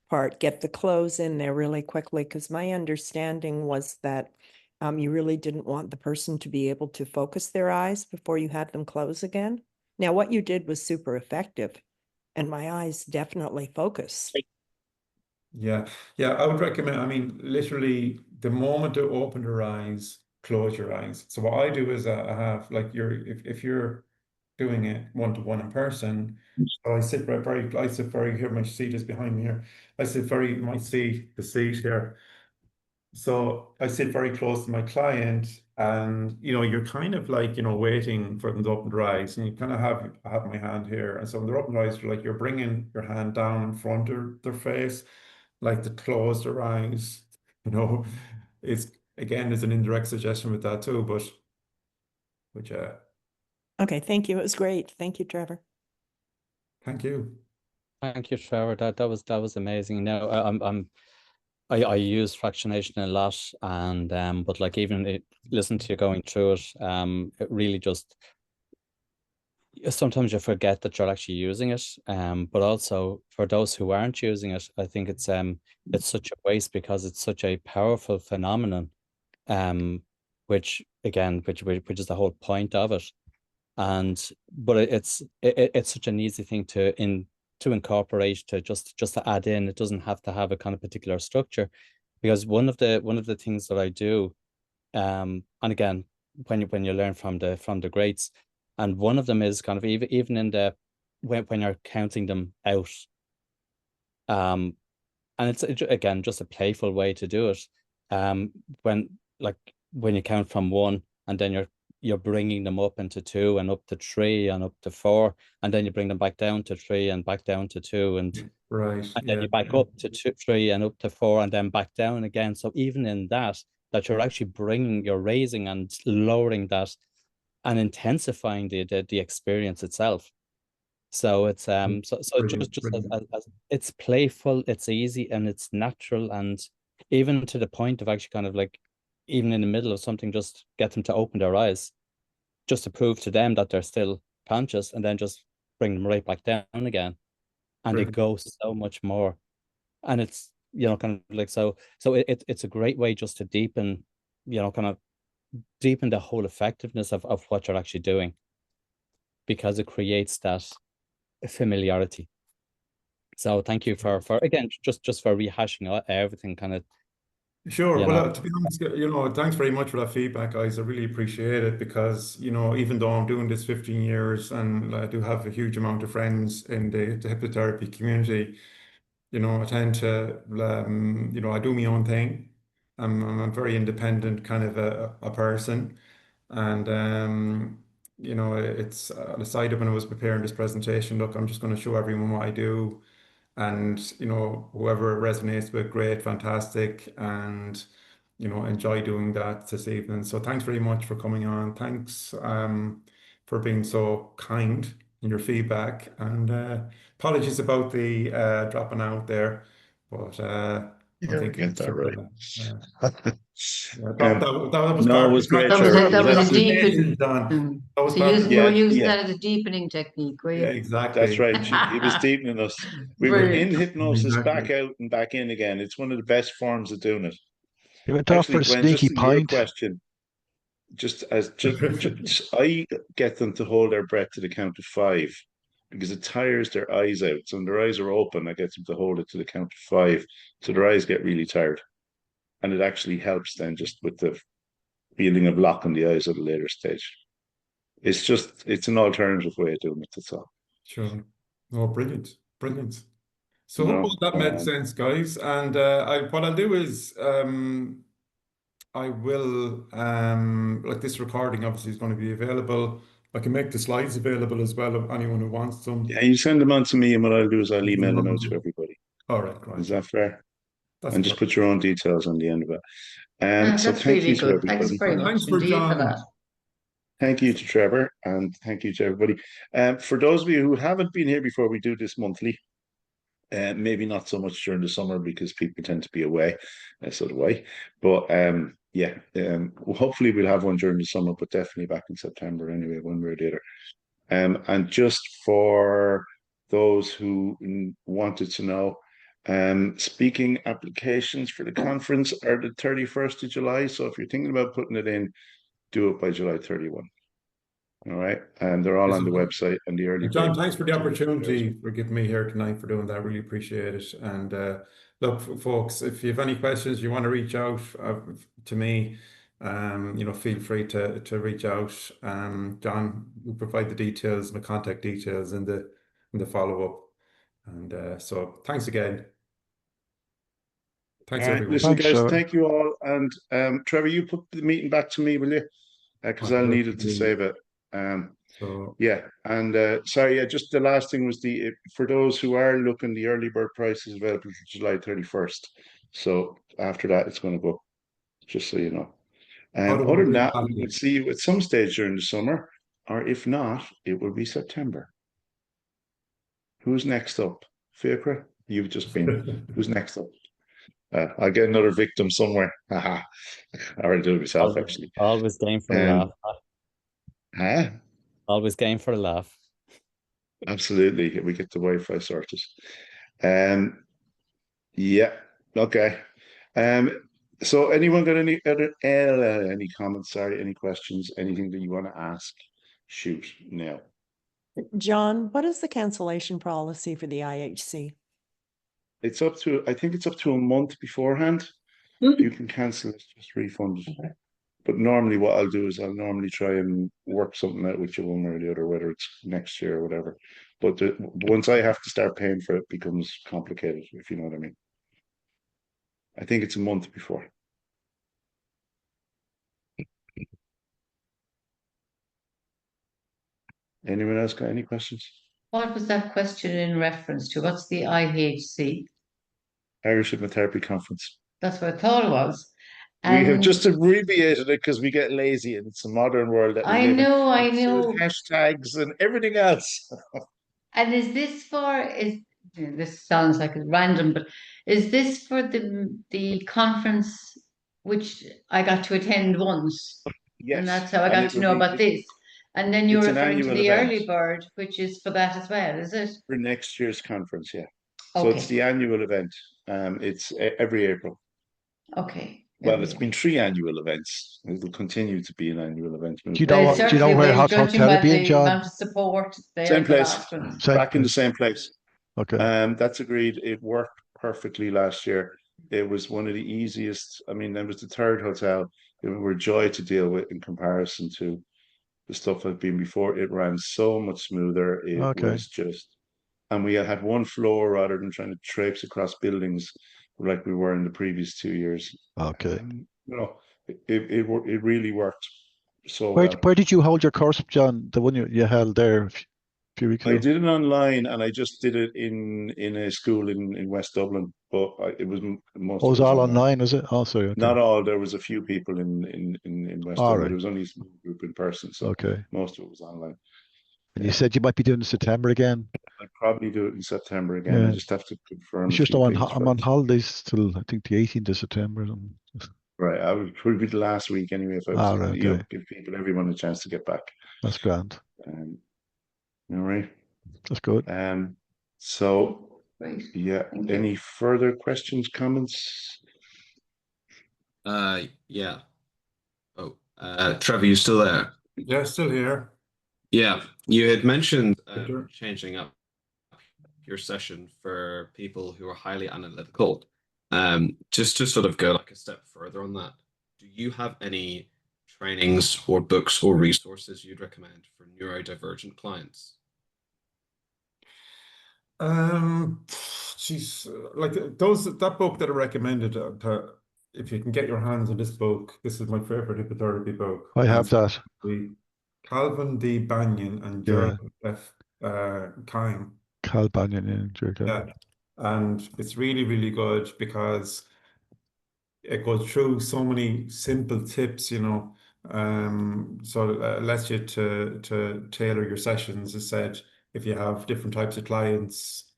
S5: part, get the close in there really quickly, because my understanding was that You really didn't want the person to be able to focus their eyes before you had them close again. Now, what you did was super effective, and my eyes definitely focus.
S2: Yeah, yeah, I would recommend, I mean, literally the moment to open your eyes, close your eyes. So what I do is I have like if you're doing it one-to-one in person, so I sit here, my seat is behind me here. I sit very, my seat, the seat here. So I sit very close to my client, and you're kind of like, waiting for them to open their eyes, and you kind of have my hand here. And so when they're open their eyes, you're bringing your hand down in front of their face, like to close their eyes. You know, it's again, there's an indirect suggestion with that too, but yeah,
S5: Okay, thank you. It was great. Thank you, Trevor.
S2: thank you.
S6: Thank you, Trevor. That was amazing. Now I use fractionation a lot, and but like even listen to you going through it, it really just sometimes you forget that you're actually using it. But also for those who aren't using it, I think it's such a waste because it's such a powerful phenomenon. Which again, which is the whole point of it. But it's such an easy thing to incorporate, to add in. It doesn't have to have a kind of particular structure, because one of the things that I do, and again, when you learn from the greats, and one of them is kind of even in the when you're counting them out, um and it's again just a playful way to do it. When like when you count from one, and then you're bringing them up into two and up to three and up to four, and then you bring them back down to three and back down to two,
S2: Right,
S6: and then
S2: yeah,
S6: you back up to two, three and up to four, and then back down again. So even in that you're actually you're raising and lowering that, and intensifying the experience itself. So it's so
S2: brilliant,
S6: just
S2: brilliant.
S6: it's playful, it's easy, and it's natural, and even to the point of actually kind of like even in the middle of something, just get them to open their eyes, just to prove to them that they're still conscious, and then just bring them right back down again, and it
S2: Brilliant.
S6: goes so much more. And it's kind of like so it's a great way just to deepen, kind of deepen the whole effectiveness of what you're actually doing, because it creates that familiarity. So thank you for again just for rehashing everything kind of,
S2: Sure.
S6: you know.
S2: Well, to be honest, thanks very much for that feedback, guys. I really appreciate it because, even though I'm doing this 15 years and I do have a huge amount of friends in the hypnotherapy community, I tend to, I do my own thing. I'm a very independent kind of a person. And, it's decided when I was preparing this presentation, look, I'm just going to show everyone what I do. And, whoever it resonates with, great, fantastic. And, enjoy doing that this evening. So thanks very much for coming on. Thanks for being so kind in your feedback. And apologies about the dropping out there. But I
S1: Yeah, we
S2: think
S1: get
S2: it's
S1: that
S2: just,
S1: right.
S2: yeah, that was
S1: No,
S2: part
S1: it
S2: of the
S1: was great,
S7: That was
S1: Trevor.
S7: a
S1: It
S7: that
S1: was
S7: was a
S1: absolutely,
S7: deepen.
S2: Don. That was
S7: So
S2: part of the
S7: you were
S1: yeah,
S7: using
S1: yeah.
S7: that as a deepening technique, were
S2: Yeah,
S7: you?
S1: That's
S2: exactly.
S1: right. He was deepening us. We were in
S7: Brilliant.
S1: hypnosis, back
S2: Exactly.
S1: out and back in again. It's one of the best forms of doing it.
S4: You went off for
S1: Actually,
S4: a
S1: Gwen, just
S4: sneaky
S1: to your
S4: pint.
S1: question, just I get them to hold their breath to the count of five because it tires their eyes out. So when their eyes are open, I get them to hold it to the count of five. So their eyes get really tired. And it actually helps then just with the feeling of locking the eyes at a later stage. It's an alternative way of doing it, that's all.
S2: Sure. Oh, brilliant. Brilliant. So hopefully
S1: No.
S2: that made sense, guys. And what I'll do is I will like this recording obviously is going to be available. I can make the slides available as well if anyone who wants them.
S1: Yeah, you send them on to me, and what I'll do is I'll email them out to everybody.
S2: All right,
S1: Is
S2: great.
S1: that fair?
S2: That's
S1: And just
S2: perfect.
S1: put your own details on the end of it. So
S7: That's
S1: thank
S7: really
S1: you to
S7: good. Thanks
S1: everybody.
S7: very
S2: And
S7: much
S2: thanks for
S7: indeed for
S2: joining.
S7: that.
S1: Thank you to Trevor, and thank you to everybody. For those of you who haven't been here before, we do this monthly. Maybe not so much during the summer because people tend to be away, so do I. But yeah, hopefully we'll have one during the summer, but definitely back in September anyway, one way or the other. And just for those who wanted to know, Speaking applications for the conference are the 31st of July. So if you're thinking about putting it in, do it by July 31. All right. And they're all on the website, and the early
S2: John,
S1: bird
S2: thanks for the
S1: tickets are there as well.
S2: opportunity for getting me here tonight for doing that. Really appreciate it. And look, folks, if you have any questions, you want to reach out to me, feel free to reach out. John will provide the details, my contact details in the follow-up. And so thanks again. Thanks,
S1: All right,
S2: everyone.
S1: listen,
S4: Thanks,
S1: guys,
S4: Trevor.
S1: thank you all. And Trevor, you put the meeting back to me, will you? Because I'll need it to save it.
S2: So
S1: Yeah, and sorry, yeah, just the last thing was for those who are looking, the early bird price is available for July 31st. So after that, it's going to go, just so you know. Other than that, we will see you at some stage during the summer, or if not, it will be September. Who's next up? Fiacre? You've just been. Who's next up? I'll get another victim somewhere. Haha. I already do it myself, actually.
S6: Always game for a laugh.
S1: Huh?
S6: Always game for a laugh.
S1: Absolutely. We get the Wi-Fi sorted. Yeah. Okay. So anyone got any other any comments? Sorry, any questions? Anything that you want to ask? Shoot now.
S5: John, what is the cancellation policy for the IHC?
S1: It's up to, I think it's up to a month beforehand. You can cancel it, just refund it. But normally what I'll do is I'll normally try and work something out with you one way or the other, whether it's next year or whatever. But once I have to start paying for it, it becomes complicated, if you know what I mean. I think it's a month before. Anyone else got any questions?
S7: What was that question in reference to? What's the IHC?
S1: Irish Hypnotherapy Conference.
S7: That's what I thought it was.
S1: We have
S7: And
S1: just abbreviated it because we get lazy and it's a modern world that we
S7: I
S1: live in.
S7: know, I
S1: And so
S7: know.
S1: hashtags and everything else.
S7: And is this sounds like it's random, but is this for the conference which I got to attend once?
S1: Yes.
S7: And that's how I
S1: and
S7: got
S1: it
S7: to
S1: will
S7: know
S1: be
S7: about this. And then you're
S1: it's an
S7: referring to
S1: annual
S7: the
S1: event
S7: early bird, which is for that as well, is it?
S1: for next year's conference, yeah. So it's
S7: Okay,
S1: the annual event. It's every April.
S7: okay.
S1: Well, it's been 3 annual events. It'll continue to be an annual event.
S4: Do you
S7: Well,
S4: know
S7: it
S4: do you know
S7: certainly
S4: where
S7: will,
S4: hot
S7: judging
S4: hotel
S7: by
S4: it being,
S7: the
S4: John?
S7: amount of support there
S1: Same
S7: at the
S1: place.
S7: last one.
S4: Same
S1: Back in the
S4: place.
S1: same place.
S4: Okay.
S1: That's agreed. It worked perfectly last year. It was one of the easiest. I mean, that was the third hotel. They were a joy to deal with in comparison to the stuff I've been before. It ran so much smoother. It
S4: Okay.
S1: was just, and we had one floor rather than trying to traipse across buildings like we were in the previous 2 years.
S4: Okay.
S1: It really worked so
S4: Where
S1: well.
S4: where did you hold your course, John? The one you held there a few weeks
S1: I
S4: ago?
S1: did it online, and I just did it in a school in West Dublin, but it was most
S4: Oh, it
S1: of
S4: was
S1: it was
S4: all
S1: online.
S4: online, is it? Oh, sorry. Okay.
S1: Not all. There was a few people in West
S4: All
S1: Dublin, but
S4: right.
S1: there was only a small group in person, so
S4: Okay.
S1: most of it was online.
S4: And you said you might be doing it in September again.
S1: I'd probably do it in September again. I
S4: Yeah.
S1: just have to confirm
S4: It's
S1: a
S4: just
S1: few
S4: I'm
S1: things
S4: on
S1: first.
S4: holidays till I think the 18th of September.
S1: Right, I would be the last week anyway if I was,
S4: All right. Okay.
S1: give everyone a chance to get back.
S4: That's grand.
S1: All right.
S4: That's good.
S1: So
S7: Great.
S1: yeah,
S7: Thank you.
S1: any further questions, comments?
S3: Yeah. Oh, Trevor, you still there?
S2: yeah, still here.
S3: Yeah, you had mentioned
S2: Victor?
S3: changing up your session for people who are highly analytical. Just to sort of go like a step further on that, do you have any trainings or books or resources you'd recommend for neurodivergent clients?
S2: She's like that book that I recommended. If you can get your hands on this book, this is my favorite hypnotherapy book.
S4: I
S2: And
S4: have
S2: it's
S4: that.
S2: Calvin D. Banyan and
S4: Yeah.
S2: Gerald F. Kine.
S4: Cal Banyan and Jerry.
S2: Yeah, and it's really, really good because it goes through so many simple tips, so it allows you to tailor your sessions. As said, if you have different types of clients,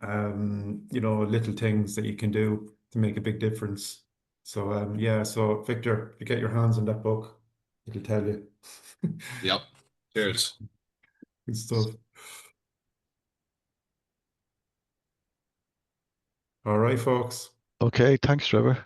S2: little things that you can do to make a big difference. So yeah, so Victor, if you get your hands on that book, it'll tell you.
S3: Yep. Cheers.
S2: Good stuff. All right, folks.
S4: Okay, thanks, Trevor.